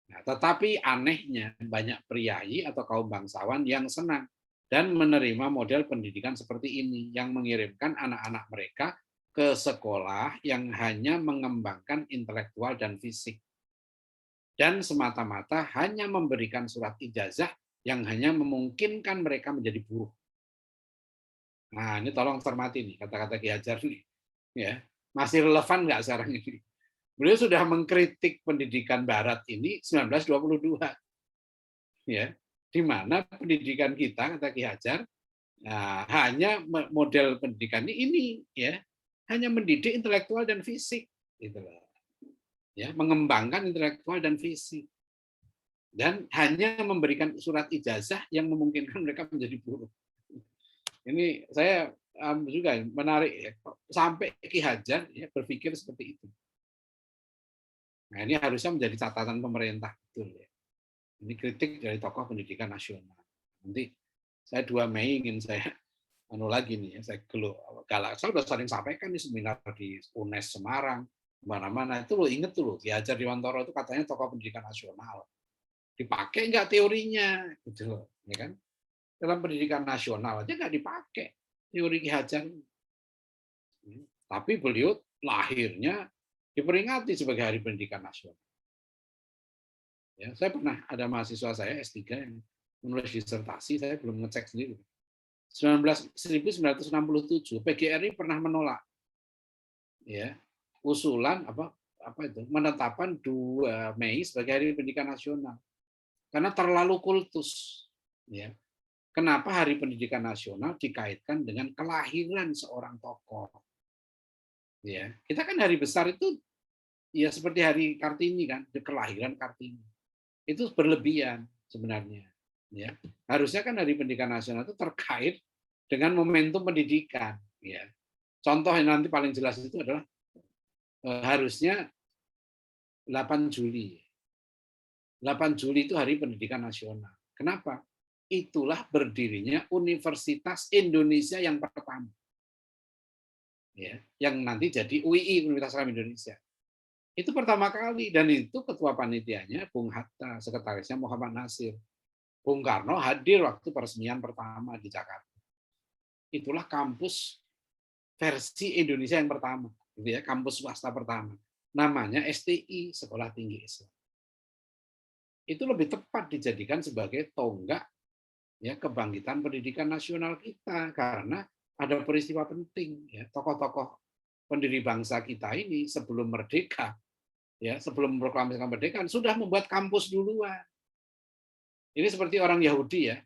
Nah, tetapi anehnya banyak priai atau kaum bangsawan yang senang dan menerima model pendidikan seperti ini yang mengirimkan anak-anak mereka ke sekolah yang hanya mengembangkan intelektual dan fisik dan semata-mata hanya memberikan surat ijazah yang hanya memungkinkan mereka menjadi buruh. Nah, ini tolong cermati nih kata-kata Ki Hajar nih. Ya, masih relevan nggak sekarang ini? Beliau sudah mengkritik pendidikan Barat ini 1922. Ya, di mana pendidikan kita, kata Ki Hajar, nah, hanya model pendidikan ini ya, hanya mendidik intelektual dan fisik gitu loh. Ya, mengembangkan intelektual dan fisik. Dan hanya memberikan surat ijazah yang memungkinkan mereka menjadi buruh. Ini saya juga menarik ya, sampai Ki Hajar ya, berpikir seperti itu. Nah, ini harusnya menjadi catatan pemerintah betul ya. Ini kritik dari tokoh pendidikan nasional. Nanti saya 2 Mei ingin saya lagi nih ya, saya galak. Saya sudah sering sampaikan di seminar di UNES Semarang, mana-mana itu lo inget tuh lo, Ki Hajar Dewantoro itu katanya tokoh pendidikan nasional. Dipakai nggak teorinya, gitu loh, ya kan? Dalam pendidikan nasional aja nggak dipakai teori Ki Hajar. Tapi beliau lahirnya diperingati sebagai Hari Pendidikan Nasional. Ya, saya pernah ada mahasiswa saya S3 yang menulis disertasi, saya belum ngecek sendiri. 1967 PGRI pernah menolak ya usulan menetapkan 2 Mei sebagai Hari Pendidikan Nasional karena terlalu kultus ya. Kenapa Hari Pendidikan Nasional dikaitkan dengan kelahiran seorang tokoh? Ya, kita kan hari besar itu ya seperti Hari Kartini kan, kelahiran Kartini. Itu berlebihan sebenarnya. Ya, harusnya kan Hari Pendidikan Nasional itu terkait dengan momentum pendidikan. Ya, contoh yang nanti paling jelas itu adalah harusnya 8 Juli. 8 Juli itu Hari Pendidikan Nasional. Kenapa? Itulah berdirinya Universitas Indonesia yang pertama. Ya, yang nanti jadi UII, Universitas Islam Indonesia. Itu pertama kali, dan itu ketua panitianya Bung Hatta, sekretarisnya Muhammad Nasir. Bung Karno hadir waktu peresmian pertama di Jakarta. Itulah kampus versi Indonesia yang pertama, gitu ya, kampus swasta pertama. Namanya STI, Sekolah Tinggi Islam. Itu lebih tepat dijadikan sebagai tonggak ya kebangkitan pendidikan nasional kita karena ada peristiwa penting ya, tokoh-tokoh pendiri bangsa kita ini sebelum merdeka ya, sebelum proklamasi kemerdekaan sudah membuat kampus duluan. Ini seperti orang Yahudi ya,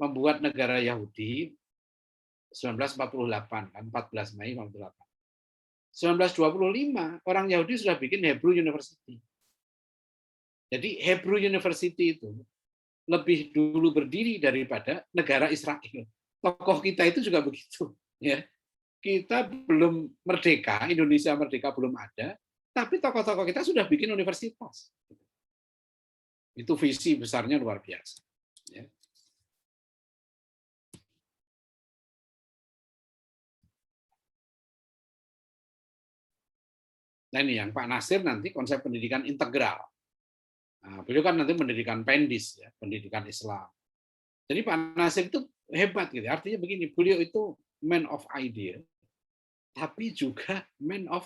membuat negara Yahudi 1948 kan, 14 Mei 48. 1925 orang Yahudi sudah bikin Hebrew University. Jadi Hebrew University itu lebih dulu berdiri daripada negara Israel. Tokoh kita itu juga begitu, ya. Kita belum merdeka, Indonesia merdeka belum ada, tapi tokoh-tokoh kita sudah bikin universitas. Itu visi besarnya luar biasa. Ya. Nah ini yang Pak Nasir nanti konsep pendidikan integral. Nah, beliau kan nanti pendidikan Pendis, ya, pendidikan Islam. Jadi Pak Nasir itu hebat gitu. Artinya begini, beliau itu man of idea, tapi juga man of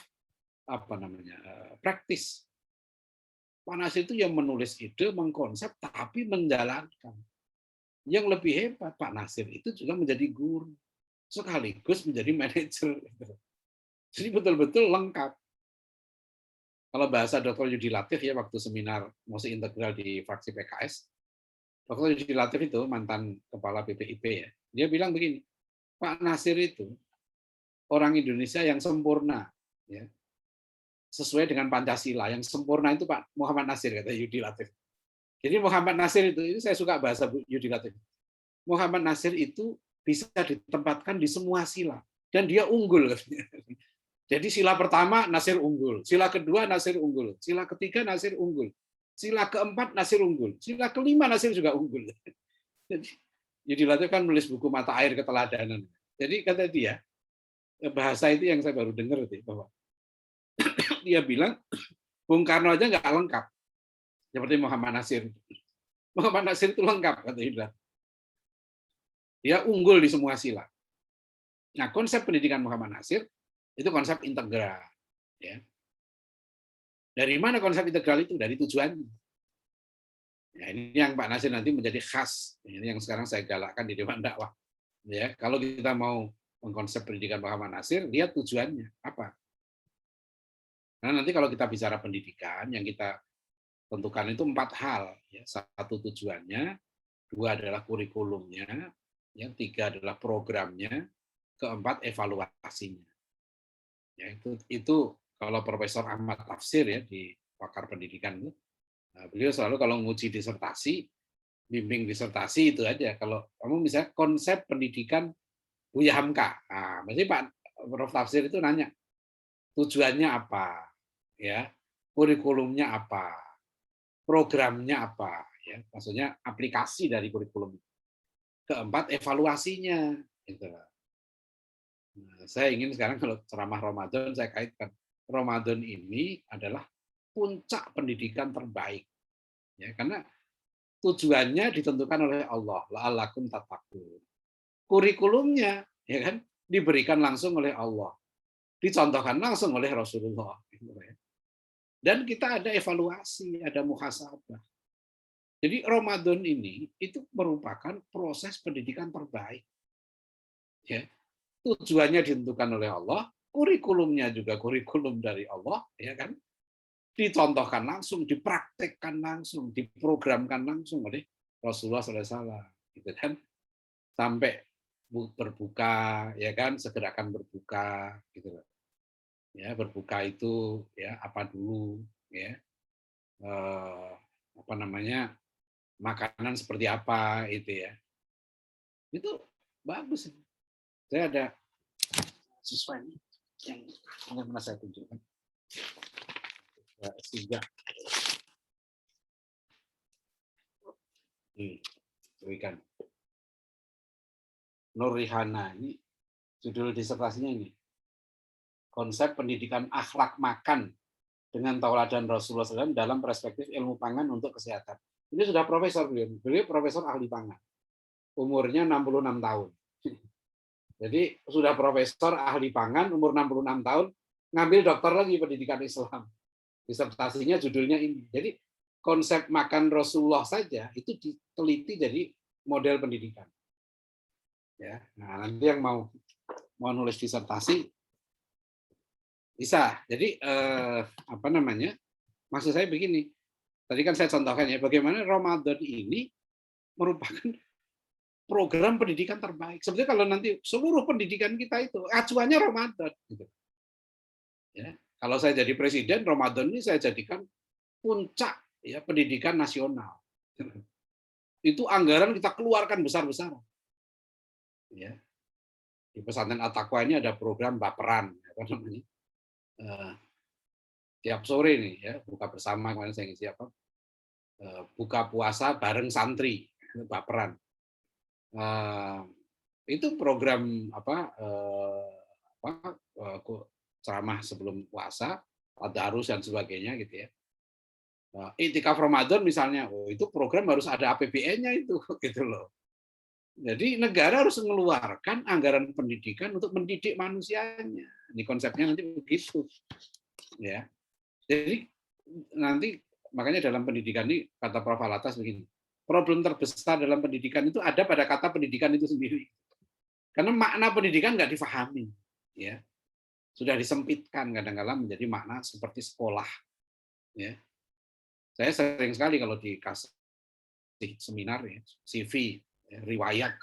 practice. Pak Nasir itu yang menulis ide, mengkonsep, tapi menjalankan. Yang lebih hebat Pak Nasir itu juga menjadi guru, sekaligus menjadi manajer. Jadi betul-betul lengkap. Kalau bahasa Dr. Yudi Latif ya waktu seminar musik integral di fraksi PKS, Dr. Yudi Latif itu mantan kepala BPIP ya, dia bilang begini, Pak Nasir itu orang Indonesia yang sempurna, ya, sesuai dengan Pancasila. Yang sempurna itu Pak Muhammad Nasir, kata Yudi Latif. Jadi Muhammad Nasir itu saya suka bahasa Yudi Latif. Muhammad Nasir itu bisa ditempatkan di semua sila dan dia unggul. Jadi sila pertama Nasir unggul, sila kedua Nasir unggul, sila ketiga Nasir unggul, sila keempat Nasir unggul, sila kelima Nasir juga unggul. Jadi Yudi Latif kan menulis buku Mata Air Keteladanan. Jadi kata dia, bahasa itu yang saya baru dengar bahwa dia bilang Bung Karno aja nggak lengkap seperti Muhammad Nasir. Muhammad Nasir itu lengkap, kata dia. Dia unggul di semua sila. Nah, konsep pendidikan Muhammad Nasir itu konsep integral. Ya. Dari mana konsep integral itu? Dari tujuannya. Ya, ini yang Pak Nasir nanti menjadi khas. Ini yang sekarang saya galakkan di Dewan Dakwah. Ya, kalau kita mau mengkonsep pendidikan Muhammad Nasir, lihat tujuannya apa. Karena nanti kalau kita bicara pendidikan, yang kita tentukan itu 4 hal. Ya. 1 tujuannya, 2 adalah kurikulumnya, yang 3 adalah programnya, keempat evaluasinya. Ya, itu kalau Profesor Ahmad Tafsir ya di pakar pendidikan itu, nah, beliau selalu kalau nguji disertasi, bimbing disertasi itu aja. Kalau kamu misalnya konsep pendidikan Buya Hamka, nah, mesti Pak Prof Tafsir itu nanya tujuannya apa, ya, kurikulumnya apa, programnya apa, ya, maksudnya aplikasi dari kurikulum. Keempat evaluasinya, gitu. Nah, saya ingin sekarang kalau ceramah Ramadan saya kaitkan Ramadan ini adalah puncak pendidikan terbaik, ya karena tujuannya ditentukan oleh Allah, la'allakum tattaqun. Kurikulumnya, ya kan, diberikan langsung oleh Allah, dicontohkan langsung oleh Rasulullah. Dan kita ada evaluasi, ada muhasabah. Jadi Ramadan ini itu merupakan proses pendidikan terbaik. Ya, tujuannya ditentukan oleh Allah, kurikulumnya juga kurikulum dari Allah, ya kan? Dicontohkan langsung, dipraktekkan langsung, diprogramkan langsung oleh Rasulullah SAW, gitu kan? Sampai berbuka, ya kan? Segerakan berbuka, gitu. Ya, berbuka itu ya apa dulu, ya? Apa namanya? Makanan seperti apa itu ya? Itu bagus. Saya ada siswa ini yang pernah saya tunjukkan. Tiga. Berikan. Nur Rihana ini judul disertasinya ini. Konsep pendidikan akhlak makan dengan tauladan Rasulullah SAW dalam perspektif ilmu pangan untuk kesehatan. Ini sudah profesor beliau. Beliau profesor ahli pangan. Umurnya 66 tahun. Jadi sudah profesor ahli pangan, umur 66 tahun, ngambil dokter lagi pendidikan Islam. Disertasinya judulnya ini. Jadi konsep makan Rasulullah saja itu diteliti jadi model pendidikan. Ya, nah nanti yang mau nulis disertasi bisa. Jadi apa namanya? Maksud saya begini. Tadi kan saya contohkan ya bagaimana Ramadan ini merupakan program pendidikan terbaik. Sebenarnya kalau nanti seluruh pendidikan kita itu acuannya Ramadan. Gitu. Ya. Kalau saya jadi presiden, Ramadan ini saya jadikan puncak ya pendidikan nasional. Itu anggaran kita keluarkan besar-besaran. Ya. Di pesantren At-Taqwa ini ada program baperan, apa namanya? Tiap sore nih ya buka bersama, kemarin saya ngisi apa? Buka puasa bareng santri, baperan. Itu program ceramah sebelum puasa, tadarus dan sebagainya gitu ya. Iktikaf Ramadan misalnya, itu program harus ada APBN-nya itu gitu loh. Jadi negara harus mengeluarkan anggaran pendidikan untuk mendidik manusianya. Ini konsepnya nanti begitu. Ya. Jadi nanti makanya dalam pendidikan ini kata Prof. Alatas begini. Problem terbesar dalam pendidikan itu ada pada kata pendidikan itu sendiri. Karena makna pendidikan nggak difahami. Ya. Sudah disempitkan kadang-kadang menjadi makna seperti sekolah. Ya. Saya sering sekali kalau dikasih seminar ya, CV, ya, riwayat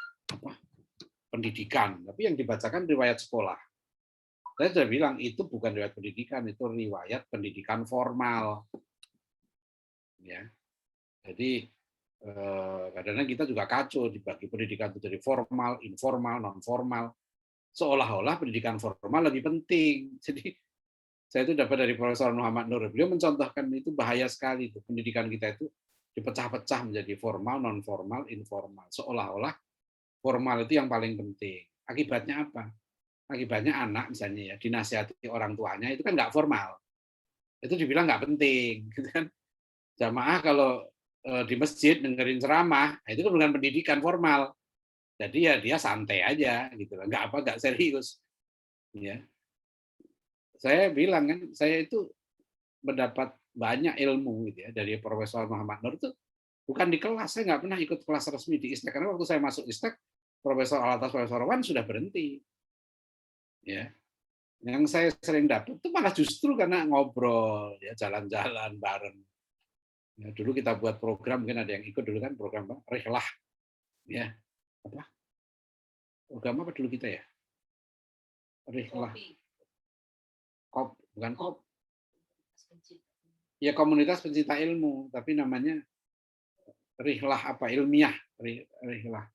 pendidikan, tapi yang dibacakan riwayat sekolah. Saya sudah bilang itu bukan riwayat pendidikan, itu riwayat pendidikan formal. Ya. Jadi kadang-kadang kita juga kacau dibagi pendidikan itu dari formal, informal, non formal. Seolah-olah pendidikan formal lebih penting. Jadi saya itu dapat dari Profesor Muhammad Nur. Beliau mencontohkan itu bahaya sekali itu pendidikan kita itu dipecah-pecah menjadi formal, non formal, informal. Seolah-olah formal itu yang paling penting. Akibatnya apa? Akibatnya anak misalnya ya dinasihati orang tuanya itu kan nggak formal. Itu dibilang nggak penting, gitu kan? Jamaah kalau di masjid dengerin ceramah, itu kan bukan pendidikan formal. Jadi ya dia santai aja gitu, nggak serius. Ya. Saya bilang kan, saya itu mendapat banyak ilmu gitu ya dari Profesor Muhammad Nur itu bukan di kelas, saya nggak pernah ikut kelas resmi di ISTEK karena waktu saya masuk ISTEK Profesor Alatas Profesor Wan sudah berhenti. Ya. Yang saya sering dapat itu malah justru karena ngobrol, ya jalan-jalan bareng. Ya, dulu kita buat program, mungkin ada yang ikut dulu kan program apa? Rihlah, ya apa? Program apa dulu kita ya? Rihlah, bukan kop, ya komunitas pencinta ilmu, tapi namanya Rihlah apa? Ilmiah, Rihlah.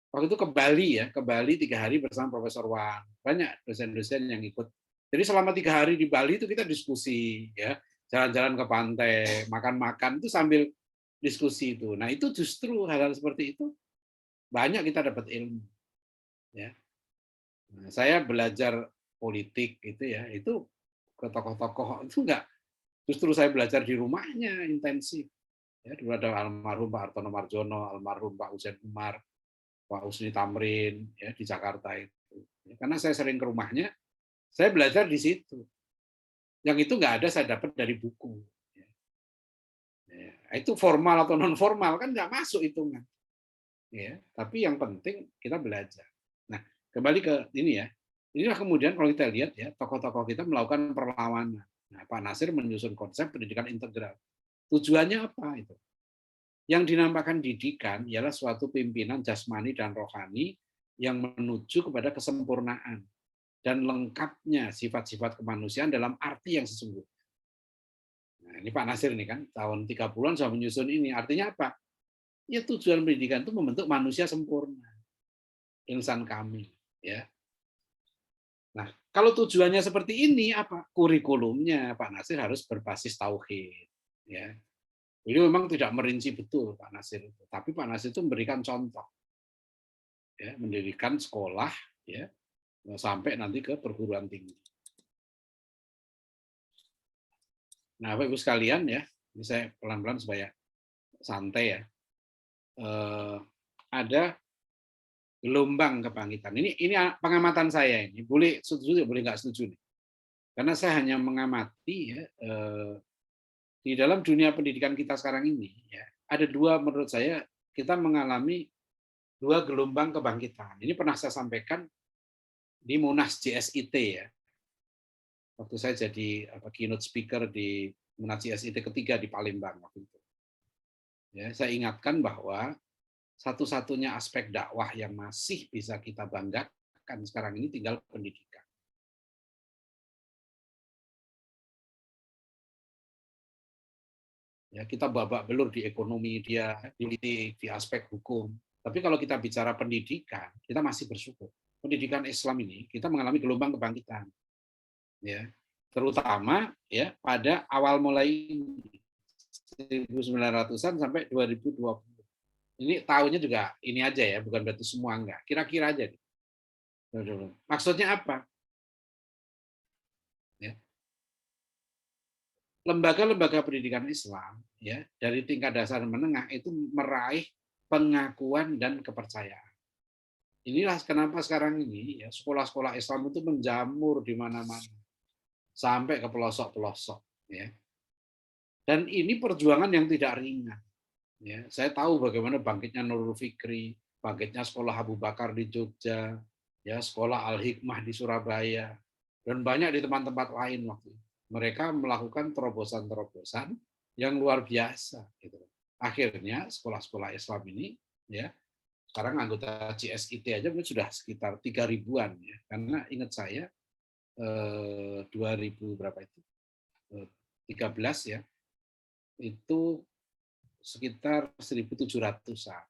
Waktu itu ke Bali ya, ke Bali 3 hari bersama Profesor Wan. Banyak dosen-dosen yang ikut. Jadi selama 3 hari di Bali itu kita diskusi, ya, jalan-jalan ke pantai, makan-makan itu sambil diskusi itu. Nah itu justru hal-hal seperti itu banyak kita dapat ilmu. Ya. Nah, saya belajar politik itu ya, itu ke tokoh-tokoh itu enggak. Justru saya belajar di rumahnya intensif. Ya, dulu ada almarhum Pak Hartono Marjono, almarhum Pak Husain Umar, Pak Husni Tamrin ya di Jakarta itu. Ya, karena saya sering ke rumahnya, saya belajar di situ. Yang itu nggak ada saya dapat dari buku. Ya, itu formal atau non formal kan nggak masuk hitungan. Ya, tapi yang penting kita belajar. Nah, kembali ke ini ya. Inilah kemudian kalau kita lihat ya, tokoh-tokoh kita melakukan perlawanan. Nah, Pak Nasir menyusun konsep pendidikan integral. Tujuannya apa itu? Yang dinamakan didikan ialah suatu pimpinan jasmani dan rohani yang menuju kepada kesempurnaan dan lengkapnya sifat-sifat kemanusiaan dalam arti yang sesungguhnya. Nah, ini Pak Nasir nih kan tahun 30-an sudah menyusun ini. Artinya apa? Ya tujuan pendidikan itu membentuk manusia sempurna. Insan kamil, ya. Nah, kalau tujuannya seperti ini apa? Kurikulumnya Pak Nasir harus berbasis tauhid, ya. Beliau memang tidak merinci betul Pak Nasir itu, tapi Pak Nasir itu memberikan contoh, ya, mendirikan sekolah, ya, sampai nanti ke perguruan tinggi. Nah, Bapak Ibu sekalian ya, ini saya pelan-pelan supaya santai ya. Ada gelombang kebangkitan. Ini pengamatan saya ini, boleh setuju, boleh nggak setuju nih. Karena saya hanya mengamati ya, di dalam dunia pendidikan kita sekarang ini, ya, ada dua menurut saya kita mengalami dua gelombang kebangkitan. Ini pernah saya sampaikan di Munas JSIT ya. Waktu saya jadi keynote speaker di Munas JSIT ketiga di Palembang waktu itu. Ya, saya ingatkan bahwa satu-satunya aspek dakwah yang masih bisa kita banggakan sekarang ini tinggal pendidikan. Ya, kita babak belur di ekonomi, dia di aspek hukum. Tapi kalau kita bicara pendidikan, kita masih bersyukur. Pendidikan Islam ini kita mengalami gelombang kebangkitan, ya, terutama ya pada awal mulai 1900-an sampai 2020. Ini tahunnya juga ini aja ya, bukan berarti semua enggak. Kira-kira aja. Maksudnya apa? Ya, lembaga-lembaga pendidikan Islam ya dari tingkat dasar menengah itu meraih pengakuan dan kepercayaan. Inilah kenapa sekarang ini ya sekolah-sekolah Islam itu menjamur di mana-mana sampai ke pelosok-pelosok ya. Dan ini perjuangan yang tidak ringan. Ya, saya tahu bagaimana bangkitnya Nurul Fikri, bangkitnya sekolah Abu Bakar di Jogja, ya sekolah Al Hikmah di Surabaya, dan banyak di tempat-tempat lain waktu itu. Mereka melakukan terobosan-terobosan yang luar biasa. Gitu. Akhirnya sekolah-sekolah Islam ini, ya sekarang anggota CSIT aja sudah sekitar 3.000-an ya. Karena ingat saya 2000 berapa itu 13 ya itu sekitar 1.700-an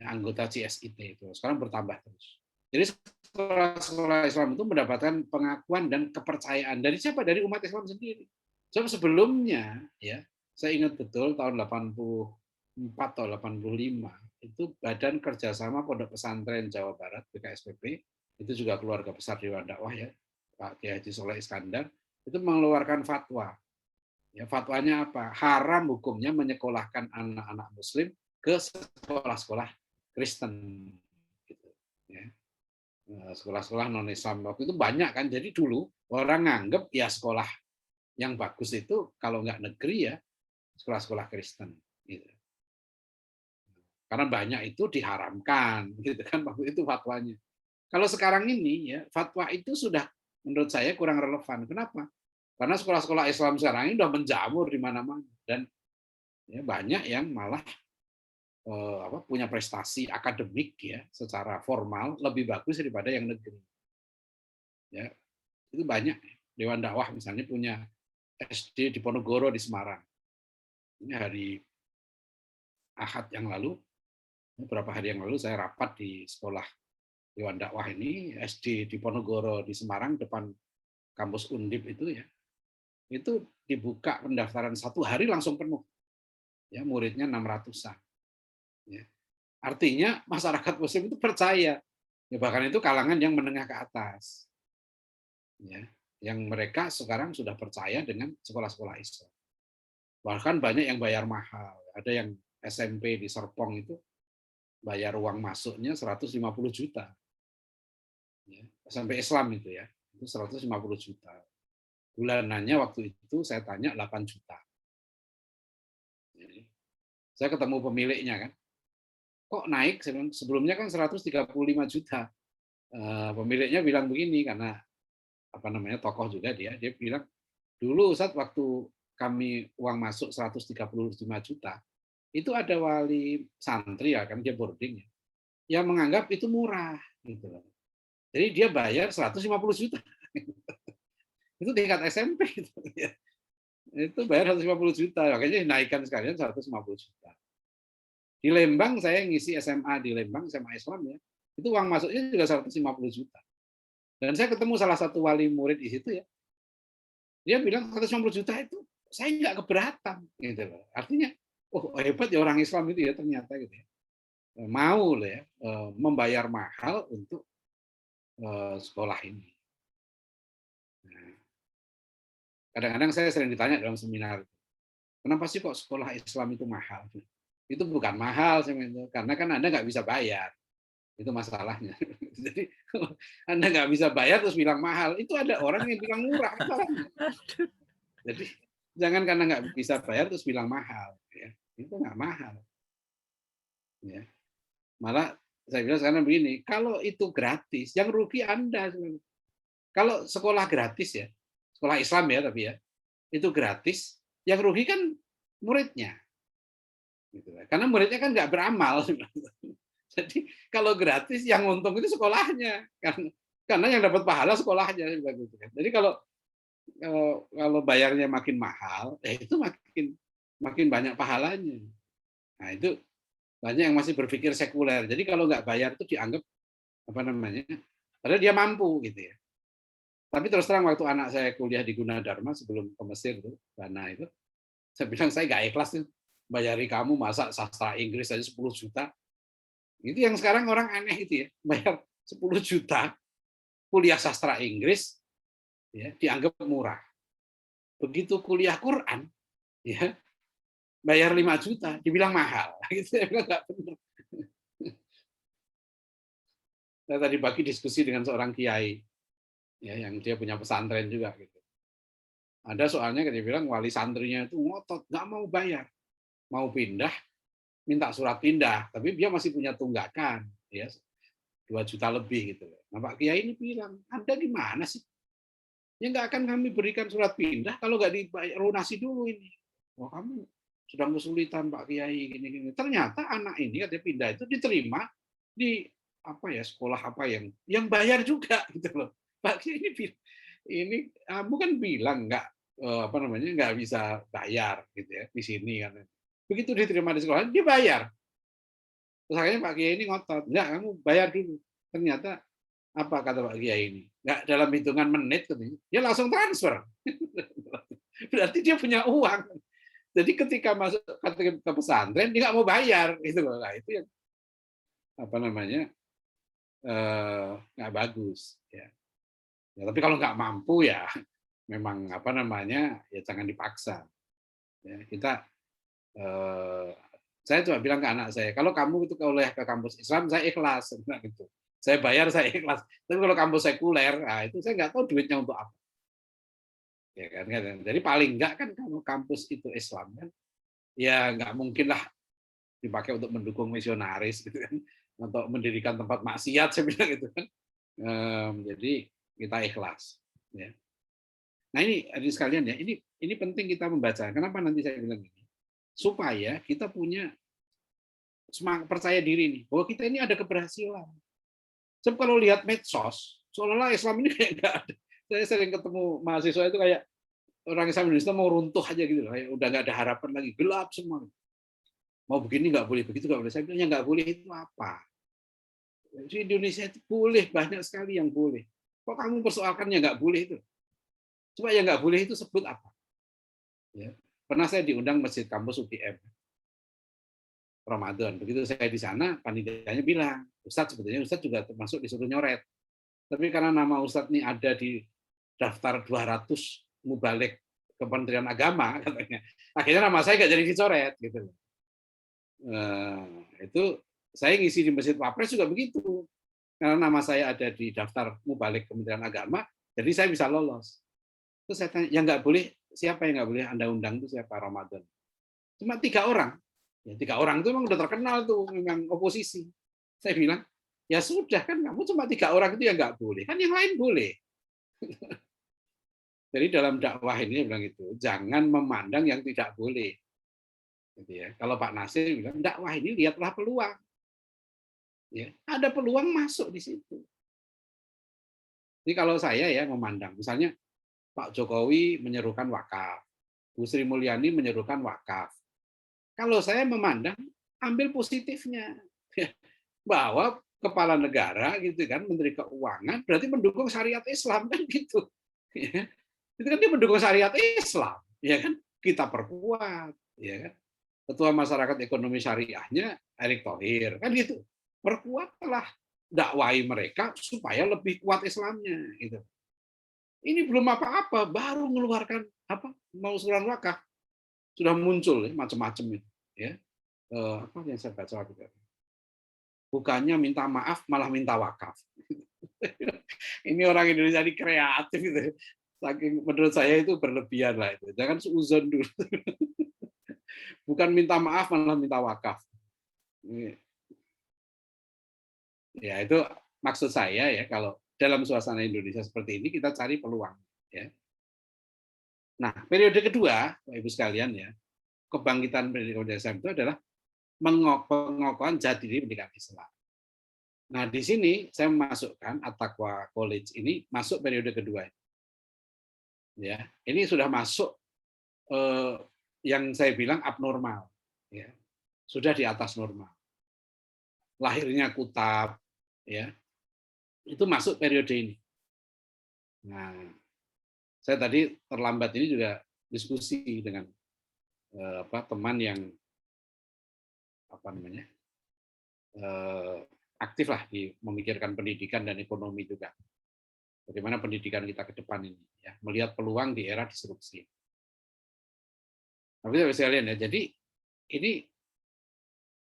anggota CSIT itu. Sekarang bertambah terus. Jadi sekolah-sekolah Islam itu mendapatkan pengakuan dan kepercayaan dari siapa? Dari umat Islam sendiri. Sebelumnya ya, saya ingat betul tahun 84 atau 85 itu Badan Kerjasama Pondok Pesantren Jawa Barat BKSPP itu juga keluarga besar Dewan Dakwah ya Pak Kiai Haji Soleh Iskandar itu mengeluarkan fatwa. Ya, fatwanya apa? Haram hukumnya menyekolahkan anak-anak Muslim ke sekolah-sekolah Kristen. Gitu, ya. Sekolah-sekolah non-Islam waktu itu banyak kan. Jadi dulu orang nganggep ya sekolah yang bagus itu kalau nggak negeri ya sekolah-sekolah Kristen. Gitu. Karena banyak itu diharamkan, gitu kan waktu itu fatwanya. Kalau sekarang ini ya fatwa itu sudah menurut saya kurang relevan. Kenapa? Karena sekolah-sekolah Islam sekarang ini sudah menjamur di mana-mana dan ya, banyak yang malah punya prestasi akademik ya secara formal lebih bagus daripada yang negeri. Ya, itu banyak. Dewan Dakwah misalnya punya SD di Ponorogo di Semarang. Ini hari Ahad yang lalu, beberapa hari yang lalu saya rapat di sekolah Dewan Dakwah ini SD di Ponorogo di Semarang depan kampus Undip itu ya. Itu dibuka pendaftaran 1 hari langsung penuh. Ya, muridnya 600-an. Ya. Artinya masyarakat Muslim itu percaya. Ya, bahkan itu kalangan yang menengah ke atas. Ya, yang mereka sekarang sudah percaya dengan sekolah-sekolah Islam. Bahkan banyak yang bayar mahal. Ada yang SMP di Serpong itu bayar uang masuknya 150 juta. Ya, SMP Islam itu ya. Itu 150 juta. Bulanannya waktu itu saya tanya 8 juta. Jadi, saya ketemu pemiliknya kan. Kok naik? Sebelumnya kan 135 juta. Pemiliknya bilang begini karena tokoh juga dia bilang dulu Ustadz waktu kami uang masuk 135 juta itu ada wali santri ya kan dia boarding ya yang menganggap itu murah gitu loh. Jadi dia bayar 150 juta. Itu tingkat SMP gitu ya. Itu bayar 150 juta, makanya dinaikkan sekalian 150 juta. Di Lembang saya ngisi SMA di Lembang, SMA Islam ya. Itu uang masuknya juga 150 juta. Dan saya ketemu salah satu wali murid di situ ya. Dia bilang 150 juta itu saya nggak keberatan gitu loh. Artinya, oh hebat ya orang Islam itu ya ternyata gitu ya. Mau loh ya membayar mahal untuk sekolah ini. Nah, kadang-kadang saya sering ditanya dalam seminar, kenapa sih kok sekolah Islam itu mahal? Itu bukan mahal, karena kan Anda nggak bisa bayar. Itu masalahnya. Jadi Anda nggak bisa bayar terus bilang mahal. Itu ada orang yang bilang murah. Jadi jangan karena nggak bisa bayar terus bilang mahal. Ya. Itu nggak mahal. Ya. Malah saya bilang sekarang begini, kalau itu gratis, yang rugi Anda. Kalau sekolah gratis ya, sekolah Islam ya tapi ya, itu gratis, yang rugi kan muridnya. Gitu. Karena muridnya kan nggak beramal. Jadi kalau gratis yang untung itu sekolahnya, karena yang dapat pahala sekolahnya. Jadi kalau bayarnya makin mahal, itu makin banyak pahalanya. Nah itu banyak yang masih berpikir sekuler. Jadi kalau nggak bayar itu dianggap apa namanya? Padahal dia mampu gitu ya. Tapi terus terang waktu anak saya kuliah di Gunadarma sebelum ke Mesir itu, Ghana itu, saya bilang saya nggak ikhlas tuh bayari kamu masa sastra Inggris aja 10 juta. Itu yang sekarang orang aneh itu ya, bayar 10 juta kuliah sastra Inggris ya dianggap murah. Begitu kuliah Quran ya bayar 5 juta dibilang mahal. Gitu saya bilang nggak benar. Saya tadi pagi diskusi dengan seorang kiai ya yang dia punya pesantren juga gitu. Ada soalnya dia bilang wali santrinya itu ngotot nggak mau bayar, mau pindah minta surat pindah, tapi dia masih punya tunggakan ya 2 juta lebih gitu. Nah Pak Kiai ini bilang, Anda gimana sih? Ya nggak akan kami berikan surat pindah kalau nggak dilunasi dulu ini. Oh kamu sedang kesulitan Pak Kiai gini-gini. Ternyata anak ini katanya pindah itu diterima di apa ya sekolah apa yang bayar juga gitu loh. Pak Kiai ini kamu kan bilang nggak apa namanya nggak bisa bayar gitu ya di sini kan. Begitu diterima di sekolah dia bayar. Terus akhirnya Pak Kiai ini ngotot, enggak kamu bayar dulu. Ternyata apa kata Pak Kiai ini? Enggak dalam hitungan menit dia langsung transfer. Berarti dia punya uang. Jadi ketika masuk ke pesantren dia nggak mau bayar itu loh. Nah, itu yang apa namanya nggak bagus ya. Ya, tapi kalau nggak mampu ya memang apa namanya ya jangan dipaksa. Ya, kita saya coba bilang ke anak saya, kalau kamu itu kuliah ke kampus Islam, saya ikhlas. Gitu. Saya bayar, saya ikhlas. Tapi kalau kampus sekuler, nah itu saya nggak tahu duitnya untuk apa. Ya kan? Jadi paling nggak kan kalau kampus itu Islam kan, ya nggak mungkin lah dipakai untuk mendukung misionaris gitu kan, untuk mendirikan tempat maksiat saya bilang gitu kan. Jadi kita ikhlas. Ya. Nah ini adik sekalian ya, ini penting kita membaca. Kenapa nanti saya bilang ini? Supaya kita punya semangat percaya diri nih bahwa kita ini ada keberhasilan. Sebab kalau lihat medsos, seolah-olah Islam ini kayak nggak ada. Saya sering ketemu mahasiswa itu kayak orang Islam Indonesia mau runtuh aja gitu loh, kayak udah nggak ada harapan lagi, gelap semua. Mau begini nggak boleh, begitu nggak boleh. Saya bilang nggak boleh itu apa? Di Indonesia itu boleh banyak sekali yang boleh. Kok kamu persoalkannya nggak boleh itu? Coba yang nggak boleh itu sebut apa? Ya. Pernah saya diundang masjid kampus UGM. Ramadan. Begitu saya di sana, panitianya bilang, Ustadz sebetulnya Ustadz juga termasuk disuruh nyoret. Tapi karena nama Ustadz ini ada di daftar 200 mubalik Kementerian Agama, katanya. Akhirnya nama saya nggak jadi dicoret. Gitu. Itu saya ngisi di Masjid Wapres juga begitu. Karena nama saya ada di daftar mubalik Kementerian Agama, jadi saya bisa lolos. Terus saya tanya, yang nggak boleh, siapa yang nggak boleh Anda undang itu siapa Ramadan? Cuma 3 orang. Ya, 3 orang itu memang udah terkenal tuh, memang oposisi. Saya bilang, ya sudah kan kamu cuma 3 orang itu yang nggak boleh, kan yang lain boleh. Jadi dalam dakwah ini bilang itu, jangan memandang yang tidak boleh. Gitu ya. Kalau Pak Nasir bilang, dakwah ini lihatlah peluang. Ya, ada peluang masuk di situ. Jadi kalau saya ya memandang, misalnya Pak Jokowi menyerukan wakaf, Bu Sri Mulyani menyerukan wakaf. Kalau saya memandang, ambil positifnya. Bahwa kepala negara gitu kan, Menteri Keuangan berarti mendukung syariat Islam kan gitu. Itu kan dia mendukung syariat Islam, ya kan? Kita perkuat, ya kan? Ketua Masyarakat Ekonomi Syariahnya Erick Thohir, kan gitu. Perkuatlah dakwai mereka supaya lebih kuat Islamnya gitu. Ini belum apa-apa, baru mengeluarkan apa mengusulkan wakaf sudah muncul ya, macam-macam itu ya. Apa yang saya baca waktu itu, bukannya minta maaf malah minta wakaf. Ini orang Indonesia ini kreatif gitu. Saking menurut saya itu berlebihan lah itu. Jangan seuzon dulu. Bukan minta maaf malah minta wakaf. Ya itu maksud saya ya kalau dalam suasana Indonesia seperti ini kita cari peluang ya. Nah, periode kedua, Bapak Ibu sekalian ya, kebangkitan periode Islam itu adalah pengokohan jati diri pendidikan Islam. Nah, di sini saya memasukkan At-Taqwa College ini masuk periode kedua. Ya, ini sudah masuk yang saya bilang abnormal, ya. Sudah di atas normal. Lahirnya Kutab, ya, itu masuk periode ini. Nah, saya tadi terlambat ini juga diskusi dengan teman yang aktif lah di memikirkan pendidikan dan ekonomi juga. Bagaimana pendidikan kita ke depan ini, ya, melihat peluang di era disrupsi. Tapi sekalian ya, jadi ini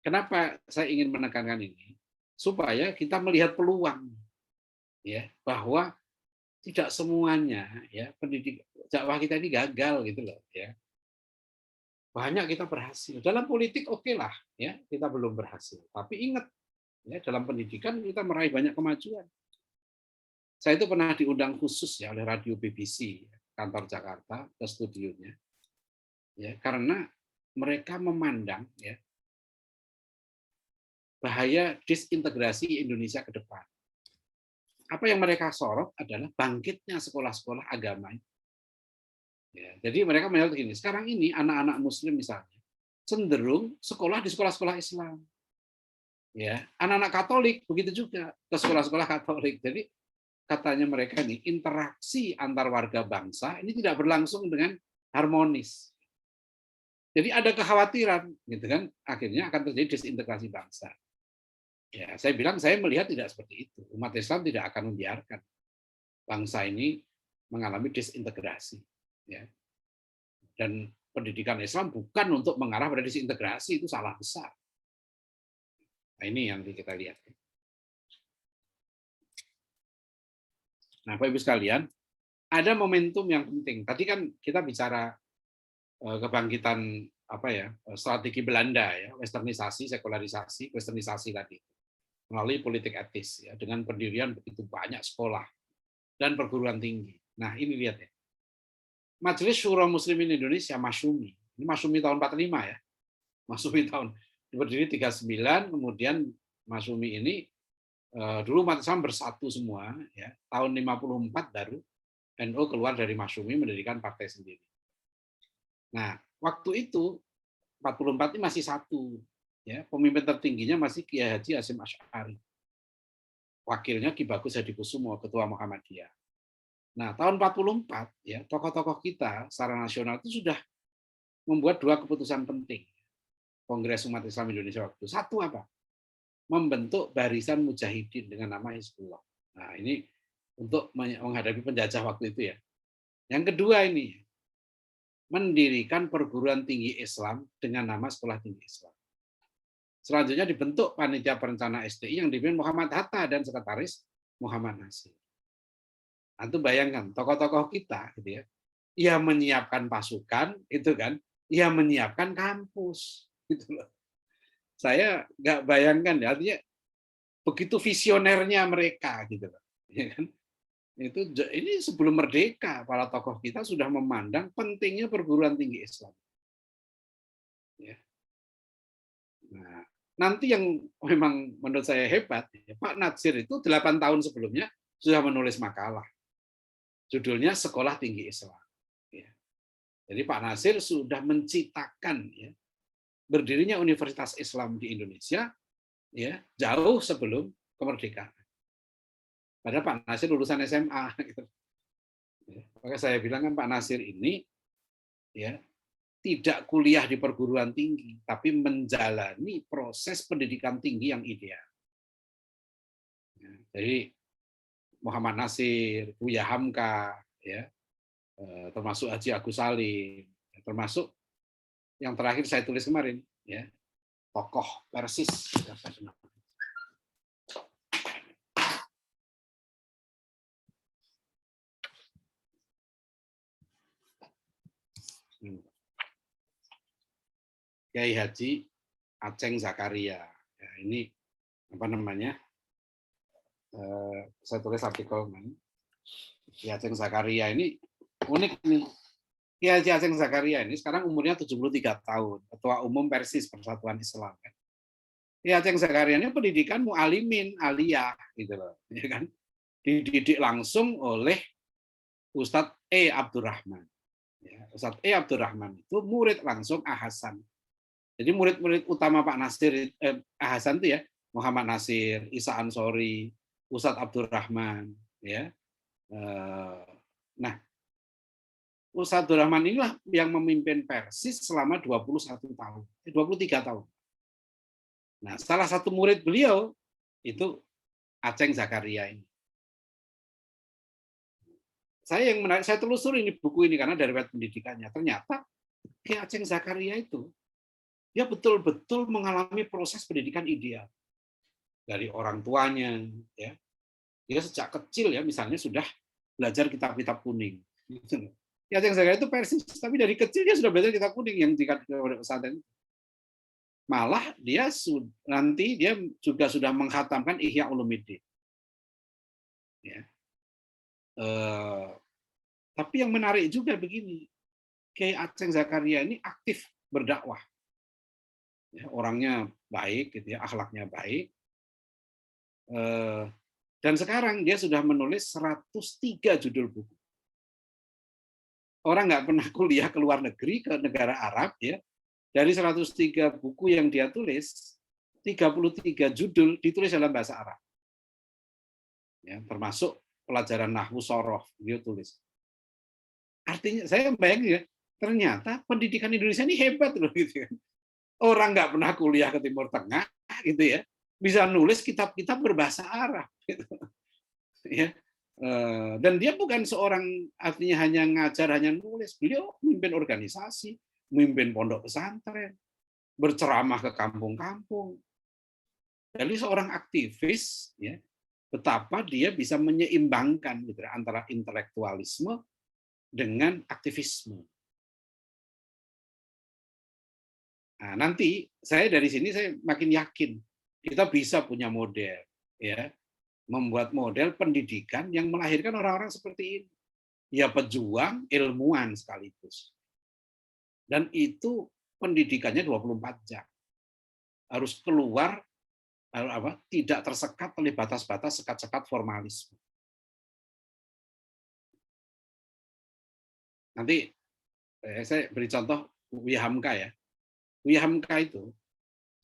kenapa saya ingin menekankan ini supaya kita melihat peluang, ya, bahwa tidak semuanya ya pendidik dakwah kita ini gagal gitu loh, ya. Banyak kita berhasil dalam politik, oke lah, ya, kita belum berhasil. Tapi ingat, ya, dalam pendidikan kita meraih banyak kemajuan. Saya itu pernah diundang khusus ya oleh radio BBC kantor Jakarta ke studionya, ya, karena mereka memandang, ya, bahaya disintegrasi Indonesia ke depan. Apa yang mereka sorot adalah bangkitnya sekolah-sekolah agama. Ya, jadi mereka melihat begini, sekarang ini anak-anak Muslim misalnya cenderung sekolah di sekolah-sekolah Islam. Ya, anak-anak Katolik begitu juga ke sekolah-sekolah Katolik. Jadi katanya mereka ini interaksi antar warga bangsa ini tidak berlangsung dengan harmonis. Jadi ada kekhawatiran, gitu kan? Akhirnya akan terjadi disintegrasi bangsa. Ya, saya bilang saya melihat tidak seperti itu. Umat Islam tidak akan membiarkan bangsa ini mengalami disintegrasi. Ya. Dan pendidikan Islam bukan untuk mengarah pada disintegrasi, itu salah besar. Nah, ini yang kita lihat. Nah, Bapak Ibu sekalian, ada momentum yang penting. Tadi kan kita bicara kebangkitan strategi Belanda, ya, westernisasi, sekularisasi, westernisasi tadi melalui politik etis, ya, dengan pendirian begitu banyak sekolah dan perguruan tinggi. Nah, ini lihat ya. Majelis Syuro Muslimin Indonesia, Masyumi. Ini Masyumi tahun 45 ya. Masyumi tahun berdiri 39, kemudian Masyumi ini dulu umat Islam bersatu semua, ya. Tahun 54 baru NU keluar dari Masyumi mendirikan partai sendiri. Nah, waktu itu 44 ini masih satu, ya. Pemimpin tertingginya masih Kiai Haji Hasyim Asy'ari. Wakilnya Ki Bagus Hadikusumo, ketua Muhammadiyah. Nah, tahun 44 ya, tokoh-tokoh kita secara nasional itu sudah membuat dua keputusan penting. Kongres Umat Islam Indonesia waktu itu. Satu apa? Membentuk barisan mujahidin dengan nama Hizbullah. Nah, ini untuk menghadapi penjajah waktu itu ya. Yang kedua ini, mendirikan perguruan tinggi Islam dengan nama Sekolah Tinggi Islam. Selanjutnya dibentuk panitia perencana STI yang dipimpin Muhammad Hatta dan sekretaris Muhammad Nasir. Antum bayangkan tokoh-tokoh kita, gitu ya, ia menyiapkan pasukan, itu kan, ia menyiapkan kampus, gitu loh. Saya nggak bayangkan, ya, artinya begitu visionernya mereka, gitu loh, ya kan? Ini sebelum merdeka, para tokoh kita sudah memandang pentingnya perguruan tinggi Islam. Ya. Nah, nanti yang memang menurut saya hebat, ya, Pak Natsir itu 8 tahun sebelumnya sudah menulis makalah. Judulnya Sekolah Tinggi Islam. Ya. Jadi Pak Nasir sudah menciptakan, ya, berdirinya Universitas Islam di Indonesia, ya, jauh sebelum kemerdekaan. Padahal Pak Nasir lulusan SMA. Gitu. Ya. Maka saya bilang kan Pak Nasir ini, ya, tidak kuliah di perguruan tinggi, tapi menjalani proses pendidikan tinggi yang ideal. Ya. Jadi Muhammad Nasir, Buya Hamka, ya, termasuk Haji Agus Salim, termasuk yang terakhir saya tulis kemarin, ya, tokoh Persis. Kiai Haji Aceng Zakaria. Ya, ini apa namanya? Saya tulis artikel ini. Kiai Aceng Zakaria ini unik nih. Kiai Haji Aceng Zakaria ini sekarang umurnya 73 tahun, Ketua Umum Persis Persatuan Islam. Ya Aceng Zakaria ini pendidikan mu'alimin, aliyah gitu loh, ya kan? Dididik langsung oleh Ustadz E. Abdurrahman. Ya, Ustadz E. Abdurrahman itu murid langsung Ahasan. Jadi murid-murid utama Pak Nasir Ahasan itu ya Muhammad Nasir, Isa Ansori, Ustadz Abdurrahman, ya. Nah, Ustadz Abdurrahman inilah yang memimpin Persis selama 21 tahun, 23 tahun. Nah, salah satu murid beliau itu Aceng Zakaria ini. Saya yang menarik, saya telusuri ini buku ini karena dari web pendidikannya. Ternyata kayak Aceng Zakaria itu dia betul-betul mengalami proses pendidikan ideal dari orang tuanya, ya. Dia sejak kecil ya misalnya sudah belajar kitab-kitab kuning. Ya Aceng Zakaria itu Persis, tapi dari kecil dia sudah belajar kitab kuning yang dikatakan oleh pesantren. Malah nanti dia juga sudah menghatamkan Ihya Ulumuddin. Ya. Tapi yang menarik juga begini, Kiai Aceng Zakaria ini aktif berdakwah. Ya, orangnya baik, gitu ya, akhlaknya baik. Dan sekarang dia sudah menulis 103 judul buku. Orang nggak pernah kuliah ke luar negeri, ke negara Arab, ya. Dari 103 buku yang dia tulis, 33 judul ditulis dalam bahasa Arab. Ya, termasuk pelajaran Nahwu Shoroh, dia tulis. Artinya, saya bayangin ya, ternyata pendidikan Indonesia ini hebat loh, gitu ya. Orang nggak pernah kuliah ke Timur Tengah, gitu ya, bisa nulis kitab-kitab berbahasa Arab. Gitu. Ya. Dan dia bukan seorang artinya hanya ngajar, hanya nulis. Beliau memimpin organisasi, memimpin pondok pesantren, berceramah ke kampung-kampung. Jadi seorang aktivis, ya, betapa dia bisa menyeimbangkan gitu, antara intelektualisme dengan aktivisme. Nah, nanti saya dari sini saya makin yakin kita bisa punya model, ya, membuat model pendidikan yang melahirkan orang-orang seperti ini. Ya pejuang, ilmuwan sekaligus. Dan itu pendidikannya 24 jam. Harus keluar tidak tersekat oleh batas-batas sekat-sekat formalisme. Nanti saya beri contoh Buya Hamka ya. Buya Hamka itu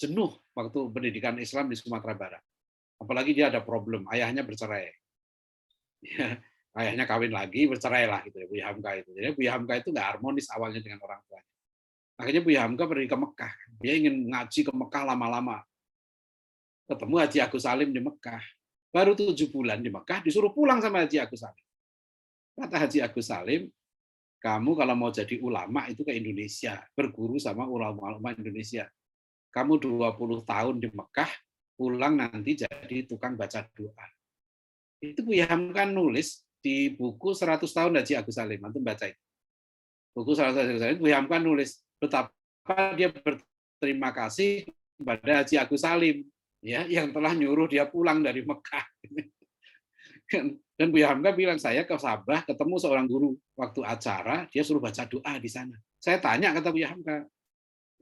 jenuh waktu pendidikan Islam di Sumatera Barat. Apalagi dia ada problem, ayahnya bercerai. Ayahnya kawin lagi, bercerai lah gitu ya Buya Hamka itu. Jadi Buya Hamka itu nggak harmonis awalnya dengan orang tuanya. Akhirnya Buya Hamka pergi ke Mekah. Dia ingin ngaji ke Mekah lama-lama. Ketemu Haji Agus Salim di Mekah. Baru 7 bulan di Mekah, disuruh pulang sama Haji Agus Salim. Kata Haji Agus Salim, kamu kalau mau jadi ulama itu ke Indonesia, berguru sama ulama-ulama Indonesia. Kamu 20 tahun di Mekah, pulang nanti jadi tukang baca doa. Itu Buya Hamka nulis di buku 100 tahun Haji Agus Salim. Antum baca itu. Buku 100 tahun Haji Agus Salim, Buya Hamka nulis betapa dia berterima kasih kepada Haji Agus Salim, ya, yang telah nyuruh dia pulang dari Mekah. Dan Buya Hamka bilang, saya ke Sabah ketemu seorang guru waktu acara, dia suruh baca doa di sana. Saya tanya, kata Buya Hamka,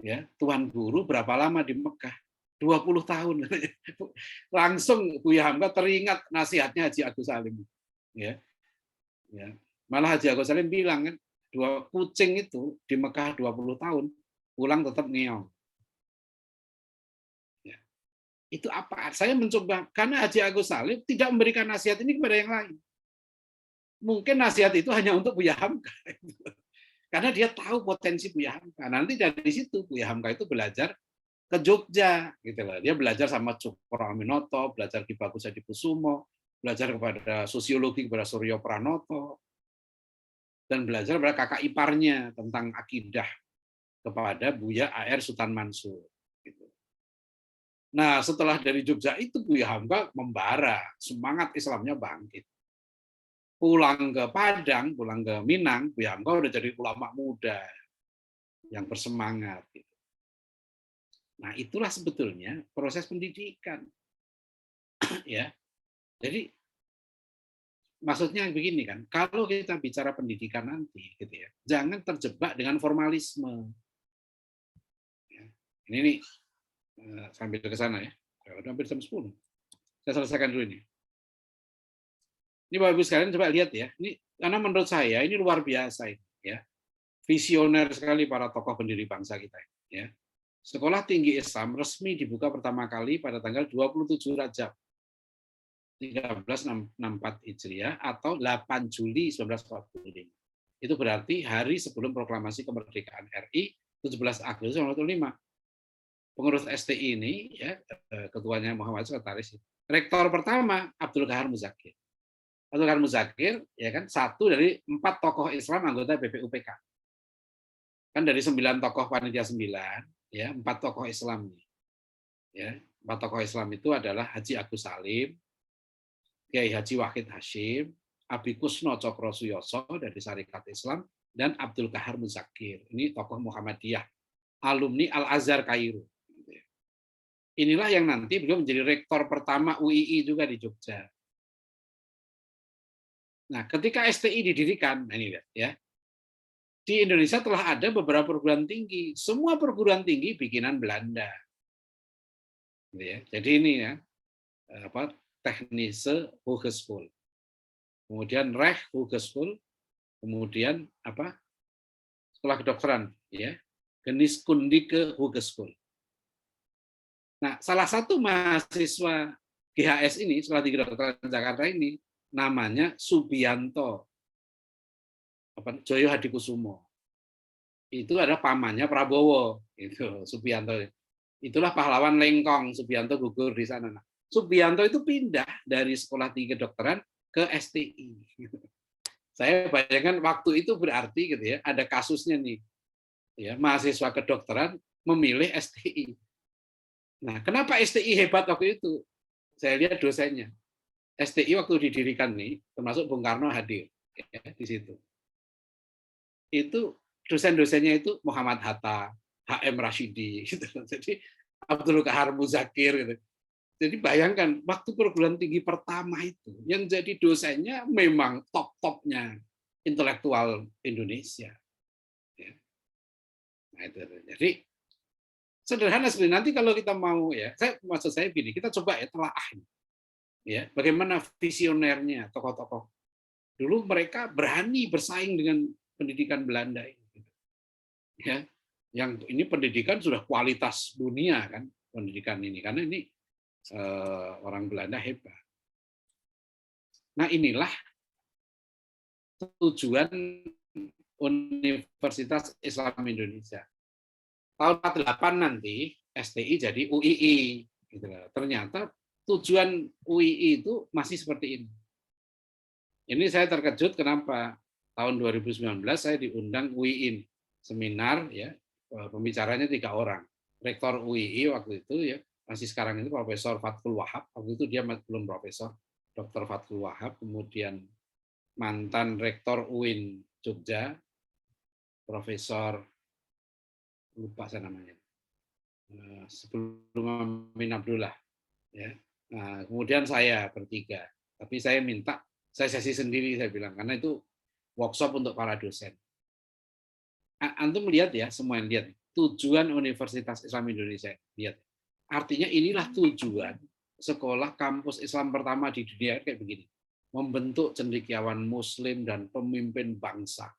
ya, Tuan Guru berapa lama di Mekah? 20 tahun. Langsung Buya Hamka teringat nasihatnya Haji Agus Salim. Ya. Ya. Malah Haji Agus Salim bilang kan, kucing itu di Mekah 20 tahun, pulang tetap ngeong. Ya. Itu apa? Saya mencoba, karena Haji Agus Salim tidak memberikan nasihat ini kepada yang lain. Mungkin nasihat itu hanya untuk Buya Hamka. Karena dia tahu potensi Buya Hamka. Nanti dari situ Buya Hamka itu belajar ke Jogja, gitu loh. Dia belajar sama Cokro Aminoto, belajar Ki Bagus Hadikusumo, belajar kepada sosiologi kepada Suryo Pranoto, dan belajar kepada kakak iparnya tentang akidah kepada Buya A.R. Sultan Mansur. Gitu. Nah, setelah dari Jogja itu Buya Hamka membara, semangat Islamnya bangkit. Pulang ke Padang, pulang ke Minang, Buya Hamka udah jadi ulama muda yang bersemangat. Gitu. Nah, itulah sebetulnya proses pendidikan. Ya. Jadi maksudnya begini kan, kalau kita bicara pendidikan nanti gitu ya, jangan terjebak dengan formalisme. Ya. Ini nih Sambil ke sana ya. Udah hampir jam 10. Saya selesaikan dulu ini. Ini Bapak Ibu sekalian coba lihat ya. Ini karena menurut saya ini luar biasa ini, ya. Visioner sekali para tokoh pendiri bangsa kita, ya. Sekolah Tinggi Islam resmi dibuka pertama kali pada tanggal 27 Rajab 1364 Hijriah atau 8 Juli 1945. Itu berarti hari sebelum proklamasi kemerdekaan RI 17 Agustus 1945. Pengurus STI ini ya, ketuanya Muhammad Sekretaris. Rektor pertama Abdul Qahar Muzakir. Abdul Qahar Muzakir ya kan satu dari 4 tokoh Islam anggota BPUPK. Kan dari 9 tokoh panitia 9, ya 4 tokoh Islam nih. Ya, 4 tokoh Islam itu adalah Haji Agus Salim, Kiai Haji Wahid Hashim, Abi Kusno Cokro Suyoso dari Syarikat Islam, dan Abdul Qahar Muzakir. Ini tokoh Muhammadiyah, alumni Al-Azhar Kairo. Inilah yang nanti beliau menjadi rektor pertama UII juga di Jogja. Nah, ketika STI didirikan, nah ini lihat ya, di Indonesia telah ada beberapa perguruan tinggi. Semua perguruan tinggi bikinan Belanda. Jadi ini ya, Technische Hogeschool, kemudian Recht Hogeschool, kemudian sekolah kedokteran, ya, Geneeskundige Hogeschool. Nah, salah satu mahasiswa GHS ini, Sekolah Tinggi Kedokteran Jakarta ini, namanya Subianto Joyo Hadikusumo. Itu ada pamannya Prabowo, itu Subianto. Itulah pahlawan Lengkong, Subianto gugur di sana. Nah, Subianto itu pindah dari Sekolah Tinggi Kedokteran ke STI. Saya bayangkan waktu itu berarti gitu ya, ada kasusnya nih. Ya, mahasiswa kedokteran memilih STI. Nah, kenapa STI hebat waktu itu? Saya lihat dosennya. STI waktu didirikan nih, termasuk Bung Karno hadir ya, di situ. Itu dosen-dosennya itu Muhammad Hatta, HM Rashidi, gitu. Jadi Abdul Qahar Muzakir, gitu. Jadi bayangkan waktu perguruan tinggi pertama itu yang jadi dosennya memang top-topnya intelektual Indonesia. Ya. Nah, itu. Jadi sederhana sebenarnya. Nanti kalau kita mau ya, maksud saya gini, kita coba ya telaah ya, bagaimana visionernya tokoh-tokoh. Dulu mereka berani bersaing dengan pendidikan Belanda ini. Ya, yang ini pendidikan sudah kualitas dunia kan, pendidikan ini karena ini orang Belanda hebat. Nah, inilah tujuan Universitas Islam Indonesia. Tahun 48 nanti STI jadi UII. Gitu. Ternyata tujuan UII itu masih seperti ini. Ini saya terkejut kenapa tahun 2019 saya diundang UII seminar ya, pembicaranya 3 orang. Rektor UII waktu itu ya masih sekarang itu Profesor Fathul Wahab, waktu itu dia belum profesor, Dr. Fathul Wahab, kemudian mantan Rektor UIN Jogja, Profesor lupa saya namanya, sebelum Amin Abdullah, ya. Nah, kemudian saya bertiga, tapi saya minta saya sesi sendiri saya bilang karena itu workshop untuk para dosen. Antum lihat ya, semua yang lihat tujuan Universitas Islam Indonesia, lihat. Artinya inilah tujuan sekolah kampus Islam pertama di dunia kayak begini, membentuk cendekiawan Muslim dan pemimpin bangsa.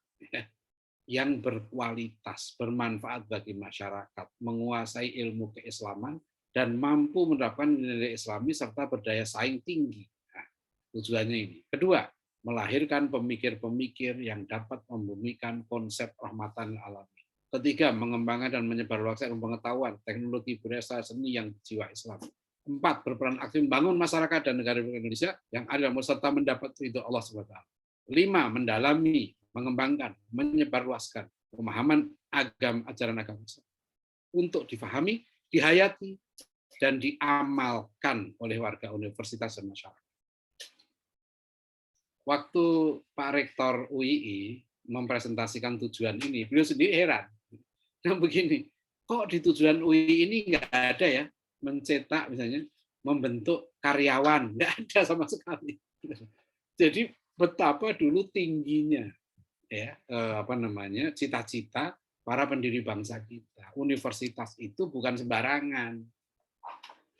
Yang berkualitas, bermanfaat bagi masyarakat, menguasai ilmu keislaman, dan mampu menerapkan nilai Islami serta berdaya saing tinggi. Nah, tujuannya ini. Kedua, melahirkan pemikir-pemikir yang dapat membumikan konsep rahmatan alami. Ketiga, mengembangkan dan menyebarluaskan pengetahuan, teknologi budaya seni yang jiwa Islam. 4, berperan aktif membangun masyarakat dan negara Indonesia yang adil serta mendapat ridho Allah SWT. 5, mendalami, mengembangkan, menyebarluaskan pemahaman ajaran agama Islam untuk difahami, dihayati, dan diamalkan oleh warga universitas dan masyarakat. Waktu Pak Rektor UII mempresentasikan tujuan ini, beliau sendiri heran. Nah begini, kok di tujuan UII ini nggak ada ya mencetak misalnya membentuk karyawan, nggak ada sama sekali. Jadi betapa dulu tingginya ya cita-cita para pendiri bangsa kita. Universitas itu bukan sembarangan.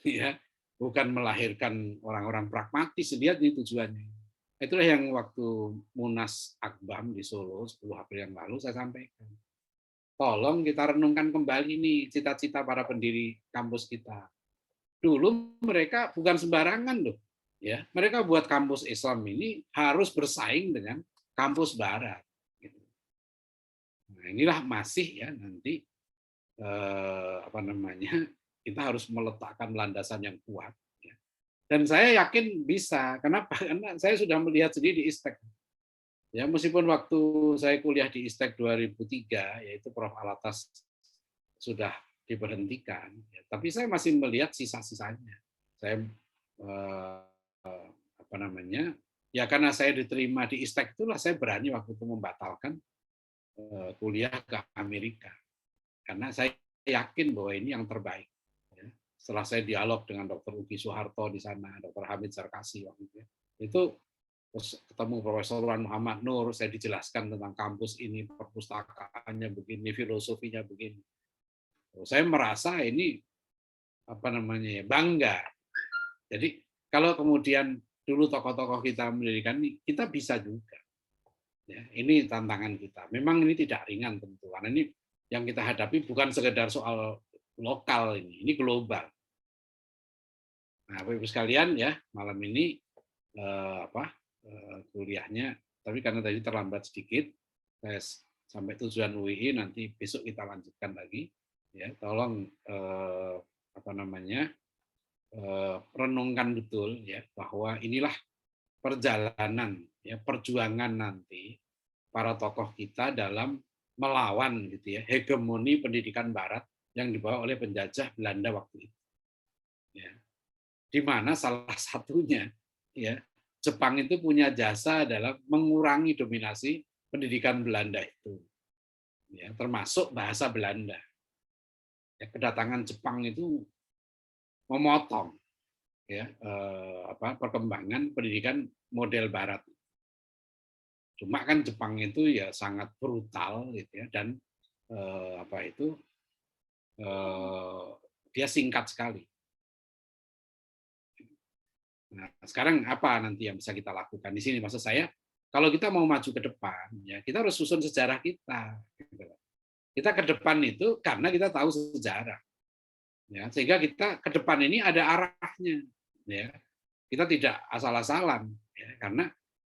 ya, bukan melahirkan orang-orang pragmatis. Lihat nih tujuannya. Itulah yang waktu Munas Akbam di Solo 10 April yang lalu saya sampaikan. Tolong kita renungkan kembali nih cita-cita para pendiri kampus kita. Dulu mereka bukan sembarangan loh, ya. Mereka buat kampus Islam ini harus bersaing dengan kampus Barat. Gitu. Nah, inilah masih ya nanti kita harus meletakkan landasan yang kuat. Ya. Dan saya yakin bisa. Kenapa? Karena saya sudah melihat sendiri di ISTEK. Ya, meskipun waktu saya kuliah di ISTEK 2003, yaitu Prof. Alatas sudah diberhentikan, ya, tapi saya masih melihat sisa-sisanya. Saya ya karena saya diterima di ISTEK itulah saya berani waktu itu membatalkan kuliah ke Amerika, karena saya yakin bahwa ini yang terbaik. Ya. Setelah saya dialog dengan Dr. Ugi Soeharto di sana, Dr. Hamid Sarkasi waktu itu terus ketemu Profesor Muhammad Nur, saya dijelaskan tentang kampus ini, perpustakaannya begini, filosofinya begini. Saya merasa ini bangga. Jadi kalau kemudian dulu tokoh-tokoh kita mendirikan, kita bisa juga. Ya, ini tantangan kita. Memang ini tidak ringan tentu, karena ini yang kita hadapi bukan sekedar soal lokal ini global. Nah, Bapak Ibu sekalian ya, malam ini kuliahnya, tapi karena tadi terlambat sedikit, saya sampai tujuan UII, nanti besok kita lanjutkan lagi. Ya, tolong renungkan betul ya bahwa inilah perjalanan ya, perjuangan nanti para tokoh kita dalam melawan gitu ya hegemoni pendidikan Barat yang dibawa oleh penjajah Belanda waktu itu. Ya. Di mana salah satunya ya Jepang itu punya jasa dalam mengurangi dominasi pendidikan Belanda itu, ya, termasuk bahasa Belanda. Ya, kedatangan Jepang itu memotong ya perkembangan pendidikan model Barat. Cuma kan Jepang itu ya sangat brutal gitu ya, dan dia singkat sekali. Nah, sekarang apa nanti yang bisa kita lakukan di sini? Maksud saya, kalau kita mau maju ke depan, ya kita harus susun sejarah kita. Kita ke depan itu karena kita tahu sejarah, ya, sehingga kita ke depan ini ada arahnya. Ya, kita tidak asal-asalan, ya, karena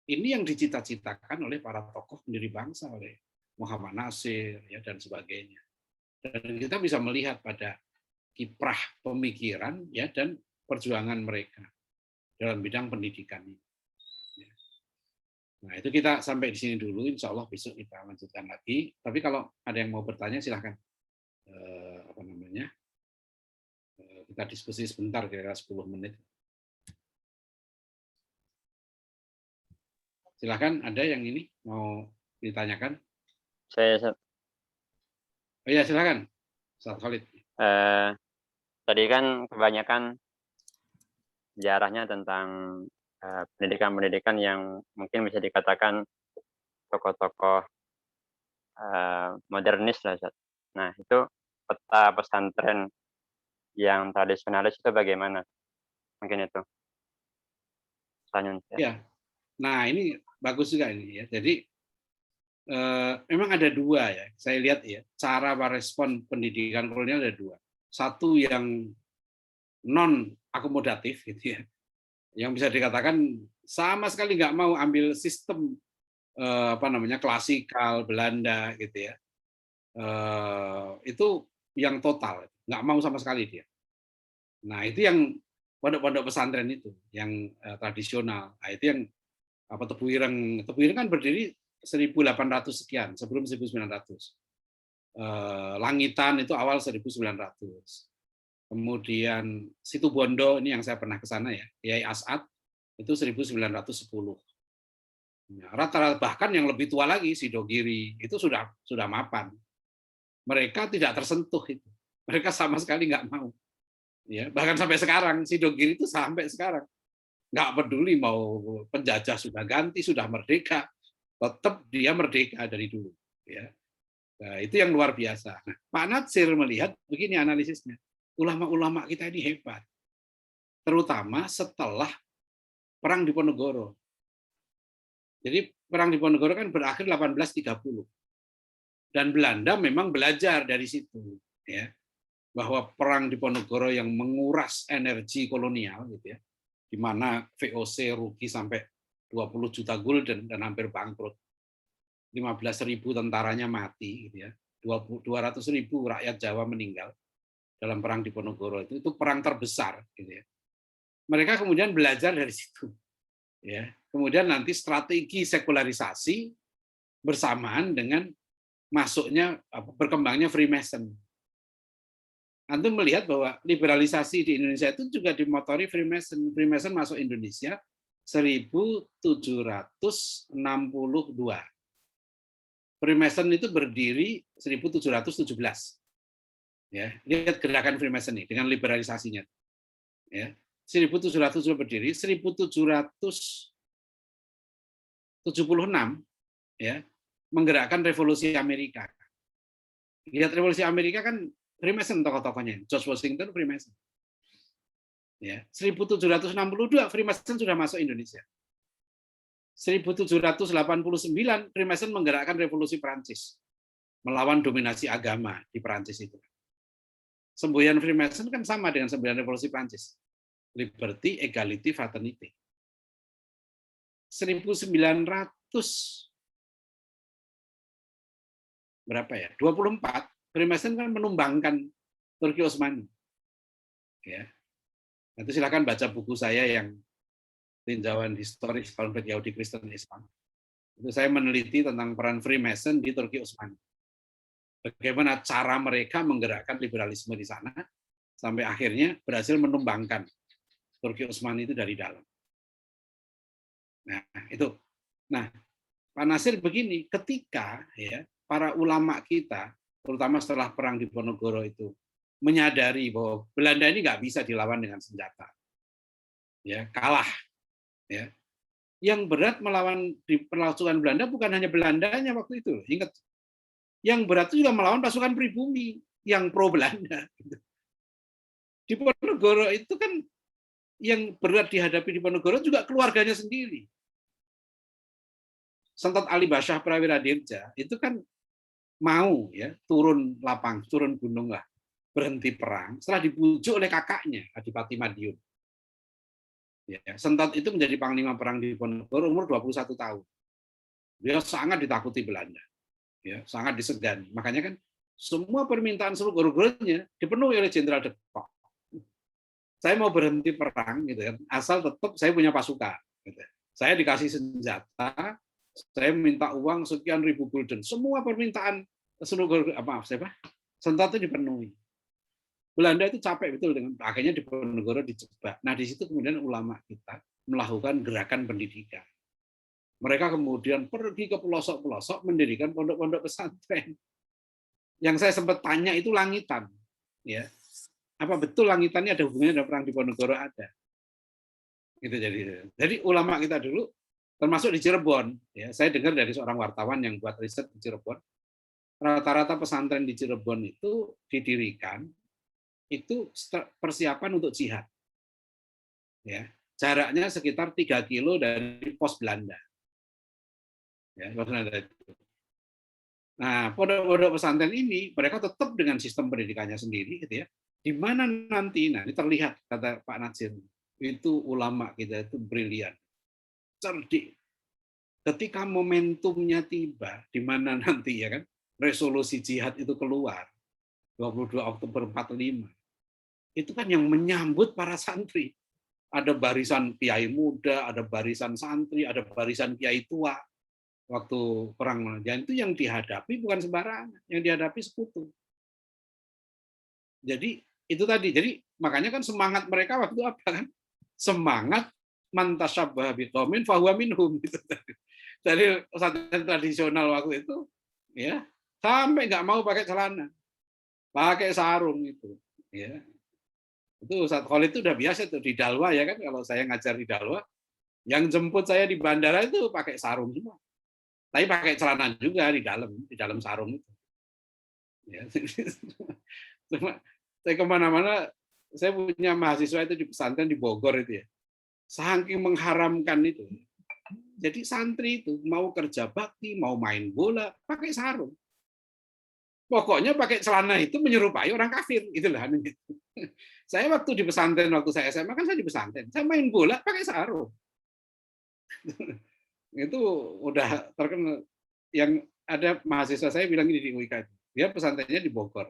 ini yang dicita-citakan oleh para tokoh pendiri bangsa, oleh Muhammad Nasir, ya, dan sebagainya. Dan kita bisa melihat pada kiprah pemikiran, ya, dan perjuangan mereka dalam bidang pendidikan ini. Nah, itu kita sampai di sini dulu. Insya Allah besok kita lanjutkan lagi. Tapi kalau ada yang mau bertanya, silahkan. Kita diskusi sebentar, kira-kira 10 menit. Silahkan, ada yang ini mau ditanyakan? Oh ya, silahkan. Ustaz Khalid. Tadi kan kebanyakan sejarahnya tentang pendidikan-pendidikan yang mungkin bisa dikatakan tokoh-tokoh modernis lah. Nah, itu peta pesantren yang tradisionalis itu bagaimana? Mungkin itu pertanyaan saya. Ya, nah ini bagus juga ini ya. Jadi memang ada dua ya. Saya lihat ya, cara merespon pendidikan kolonial ada dua. Satu yang non akomodatif gitu ya, yang bisa dikatakan sama sekali nggak mau ambil sistem klasikal Belanda gitu ya. Itu yang total, nggak mau sama sekali dia. Nah itu yang pondok-pondok pesantren itu, yang tradisional. Nah, itu yang Tebu Ireng. Tebu Ireng kan berdiri 1800 sekian, sebelum 1900. Langitan itu awal 1900. Kemudian Situbondo, ini yang saya pernah ke sana ya, Kiai As'ad, itu 1910. Rata-rata bahkan yang lebih tua lagi, Sidogiri, itu sudah mapan. Mereka tidak tersentuh itu. Mereka sama sekali nggak mau. Ya, bahkan sampai sekarang, Sidogiri itu sampai sekarang. Nggak peduli mau penjajah sudah ganti, sudah merdeka, tetap dia merdeka dari dulu. Ya. Nah, itu yang luar biasa. Nah, Pak Natsir melihat begini analisisnya. Ulama-ulama kita ini hebat. terutama setelah Perang Diponegoro. Jadi Perang Diponegoro kan berakhir 1830. Dan Belanda memang belajar dari situ, ya, bahwa Perang Diponegoro yang menguras energi kolonial, gitu ya, di mana VOC rugi sampai 20 juta gulden dan hampir bangkrut. 15.000 tentaranya mati, gitu ya. 200.000 rakyat Jawa meninggal dalam Perang Diponegoro itu perang terbesar, gitu ya. Mereka kemudian belajar dari situ, ya. Kemudian nanti strategi sekularisasi bersamaan dengan masuknya berkembangnya Freemason. Antum melihat bahwa liberalisasi di Indonesia itu juga dimotori Freemason. Freemason masuk Indonesia 1762. Freemason itu berdiri 1717. Ya, lihat gerakan Freemason ini dengan liberalisasinya. Ya, 1700 berdiri, 1776 ya, menggerakkan revolusi Amerika. Lihat revolusi Amerika kan Freemason tokoh-tokohnya. George Washington Freemason. Ya, 1762 Freemason sudah masuk Indonesia. 1789 Freemason menggerakkan revolusi Prancis melawan dominasi agama di Prancis itu. Semboyan Freemason kan sama dengan semboyan revolusi Prancis. Liberty, equality, fraternity. 1900 berapa ya? 24 Freemason kan menumbangkan Turki Utsmani. Ya. Nanti silakan baca buku saya yang tinjauan historis konflik Yahudi Kristen Islam. Itu saya meneliti tentang peran Freemason di Turki Utsmani. Bagaimana cara mereka menggerakkan liberalisme di sana sampai akhirnya berhasil menumbangkan Turki Utsmani itu dari dalam. Nah, itu. Nah, Pak Nasir begini, ketika ya para ulama kita, terutama setelah Perang Diponegoro itu, menyadari bahwa Belanda ini nggak bisa dilawan dengan senjata, ya kalah, ya. Yang berat melawan di pasukan Belanda bukan hanya Belandanya waktu itu, ingat. Yang berat itu juga melawan pasukan pribumi yang pro Belanda. Diponegoro itu kan yang berat dihadapi Diponegoro juga keluarganya sendiri. Sentot Ali Basyah Prawira Dirja itu kan mau ya turun lapang, turun gunung lah, berhenti perang setelah dibujuk oleh kakaknya Adipati Madiun. Ya, Sentot itu menjadi panglima perang di Diponegoro umur 21 tahun. Dia sangat ditakuti Belanda. Ya, sangat disegani. Makanya kan semua permintaan seluruh guru-gurunya dipenuhi oleh Jenderal de Kock. Saya mau berhenti perang gitu kan, asal tetap saya punya pasukan gitu. Saya dikasih senjata, saya minta uang sekian ribu gulden. Semua permintaan seluruh Sentot itu dipenuhi. Belanda itu capek betul dengan akhirnya Diponegoro dijebak. Nah, di situ kemudian ulama kita melakukan gerakan pendidikan. Mereka kemudian pergi ke pelosok-pelosok mendirikan pondok-pondok pesantren. Yang saya sempat tanya itu langitan, ya. Apa betul langitannya ada hubungannya dengan Perang Diponegoro? Ada. Gitu jadi ulama kita dulu termasuk di Cirebon, ya. Saya dengar dari seorang wartawan yang buat riset di Cirebon, rata-rata pesantren di Cirebon itu didirikan itu persiapan untuk jihad. Ya, jaraknya sekitar 3 kilo dari pos Belanda. Ya, nah, pondok-pondok pesantren ini mereka tetap dengan sistem pendidikannya sendiri, gitu ya. Di mana nanti, nah ini terlihat kata Pak Nasir, itu ulama kita itu brilian, cerdik. Ketika momentumnya tiba, di mana nanti ya kan resolusi jihad itu keluar 22 Oktober 45, itu kan yang menyambut para santri. Ada barisan kiai muda, ada barisan santri, ada barisan kiai tua. Waktu perang, dan itu yang dihadapi bukan sembarangan, yang dihadapi sekutu. Jadi itu tadi, jadi makanya kan semangat mereka waktu apa kan? Semangat man tasyabbaha biqaumin fahuwa minhum gitu. Dari pesantren tradisional waktu itu, ya sampai nggak mau pakai celana, pakai sarung itu, ya. Itu Ustaz Khalid itu udah biasa tuh di Dalwa ya kan, kalau saya ngajar di Dalwa, yang jemput saya di bandara itu pakai sarung semua. Tapi pakai celana juga di dalam sarung itu. Ya. Cuma saya kemana-mana saya punya mahasiswa itu di pesantren di Bogor itu ya. Saking mengharamkan itu. Jadi santri itu mau kerja bakti, mau main bola, pakai sarung. Pokoknya pakai celana itu menyerupai orang kafir, itulah. Saya waktu di pesantren, waktu saya SMA kan saya di pesantren, saya main bola pakai sarung. Itu udah terkenal. Yang ada mahasiswa saya bilang ini di UIK, dia pesantrennya di Bogor.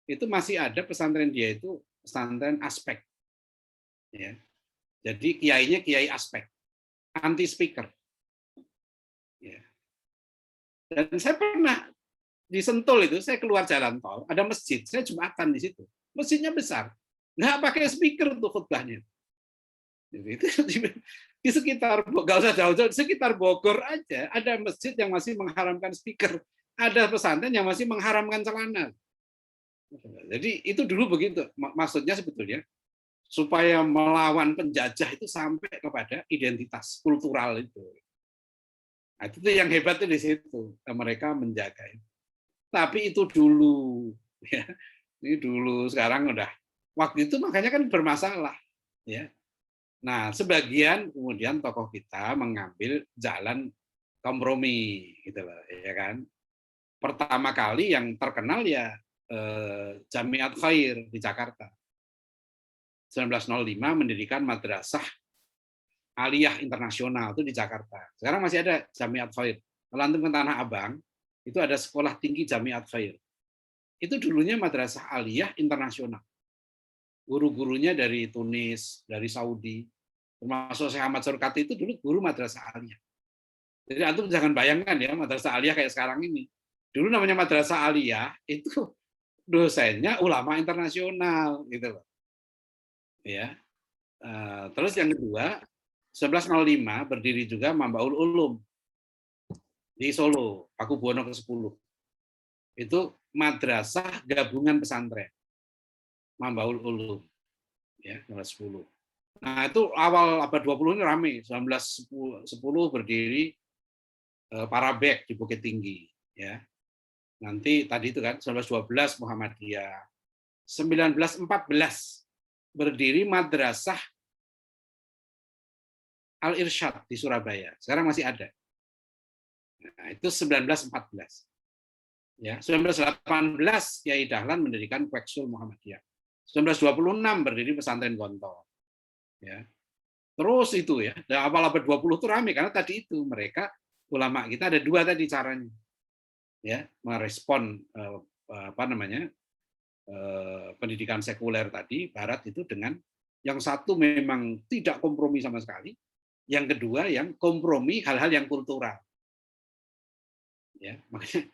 Itu masih ada pesantren dia itu pesantren aspek. Ya. Jadi kiainya kiai aspek, anti speaker. Ya. Dan saya pernah di Sentul itu, saya keluar jalan tol, ada masjid, saya Jumatan di situ. Masjidnya besar, nggak pakai speaker untuk khutbahnya. Jadi itu di sekitar, nggak usah jauh-jauh, di sekitar Bogor aja ada masjid yang masih mengharamkan speaker, ada pesantren yang masih mengharamkan celana. Jadi itu dulu begitu, maksudnya sebetulnya supaya melawan penjajah itu sampai kepada identitas kultural itu. Nah, itu yang hebat di situ, mereka menjaga itu. Tapi itu dulu, ya. Ini dulu, sekarang udah. Waktu itu makanya kan bermasalah, ya. Nah, sebagian kemudian tokoh kita mengambil jalan kompromi, gitu loh, ya kan. Pertama kali yang terkenal ya Jamiat Khair di Jakarta. 1905 mendirikan madrasah aliyah internasional itu di Jakarta. Sekarang masih ada Jamiat Khair. Kalau antum ke Tanah Abang, itu ada sekolah tinggi Jamiat Khair. Itu dulunya madrasah aliyah internasional. Guru-gurunya dari Tunis, dari Saudi, termasuk Syekh Ahmad Surkati itu dulu guru madrasah aliyah. Jadi antum jangan bayangkan ya madrasah aliyah kayak sekarang ini. Dulu namanya madrasah aliyah itu dosennya ulama internasional gitu loh. Ya. Terus yang kedua, 1105 berdiri juga Mambaul Ulum di Solo, Pakubuwono ke-10. Itu madrasah gabungan pesantren. Mambaul Ulum. Ya, 1910. Nah, itu awal abad 20 ini ramai. 1910 berdiri Parabek di Bukit Tinggi, ya. Nanti tadi itu kan 1912 Muhammadiyah. 1914 berdiri madrasah Al-Irsyad di Surabaya. Sekarang masih ada. Nah, itu 1914. Ya, 1918 Kiai Dahlan mendirikan Kweksul Muhammadiyah. 1926 berdiri pesantren Gontor. Ya. Terus itu ya, dari awal abad 20 itu ramai karena tadi itu mereka ulama kita ada dua tadi caranya. Ya, merespon pendidikan sekuler tadi barat itu dengan yang satu memang tidak kompromi sama sekali, yang kedua yang kompromi hal-hal yang kultural. Ya, makanya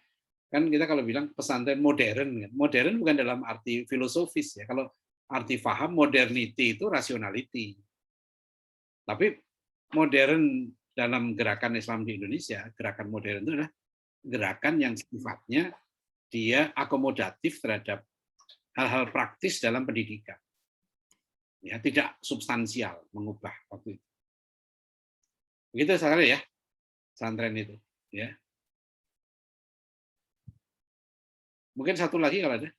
kan kita kalau bilang pesantren modern, modern bukan dalam arti filosofis ya. Kalau arti paham modernity itu rationality. Tapi modern dalam gerakan Islam di Indonesia, gerakan modern itu adalah gerakan yang sifatnya dia akomodatif terhadap hal-hal praktis dalam pendidikan. Ya, tidak substansial mengubah waktu itu. Begitu sekali ya, pesantren itu, ya. Mungkin satu lagi kalau ada,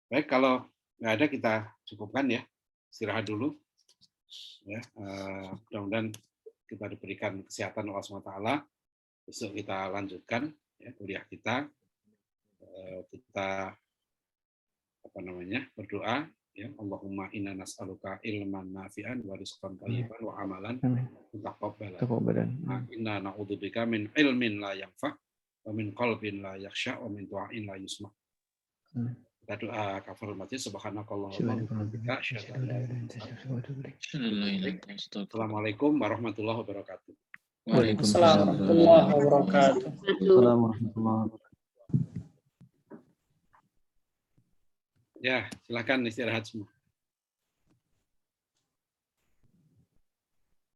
baik, kalau nggak ada kita cukupkan ya, istirahat dulu. Ya, mudah-mudahan kita diberikan kesehatan Allah SWT. Besok kita lanjutkan ya, kuliah kita. Kita berdoa ya, Allahumma inna nas'aluka ilman nafi'an wa rizqan thayyiban wa amalan mutaqabbalan. Inna na'udzubika min ilmin la yanfa' wa min qalbin la yakhsha' wa min du'ain la yusma'. Kita doa kafaratul majlis, subhanakallahumma wa bihamdika asyhadu an la ilaha illa anta. Assalamualaikum warahmatullahi wabarakatuh. Waalaikumsalam warahmatullahi wabarakatuh. Ya, silakan istirahat semua.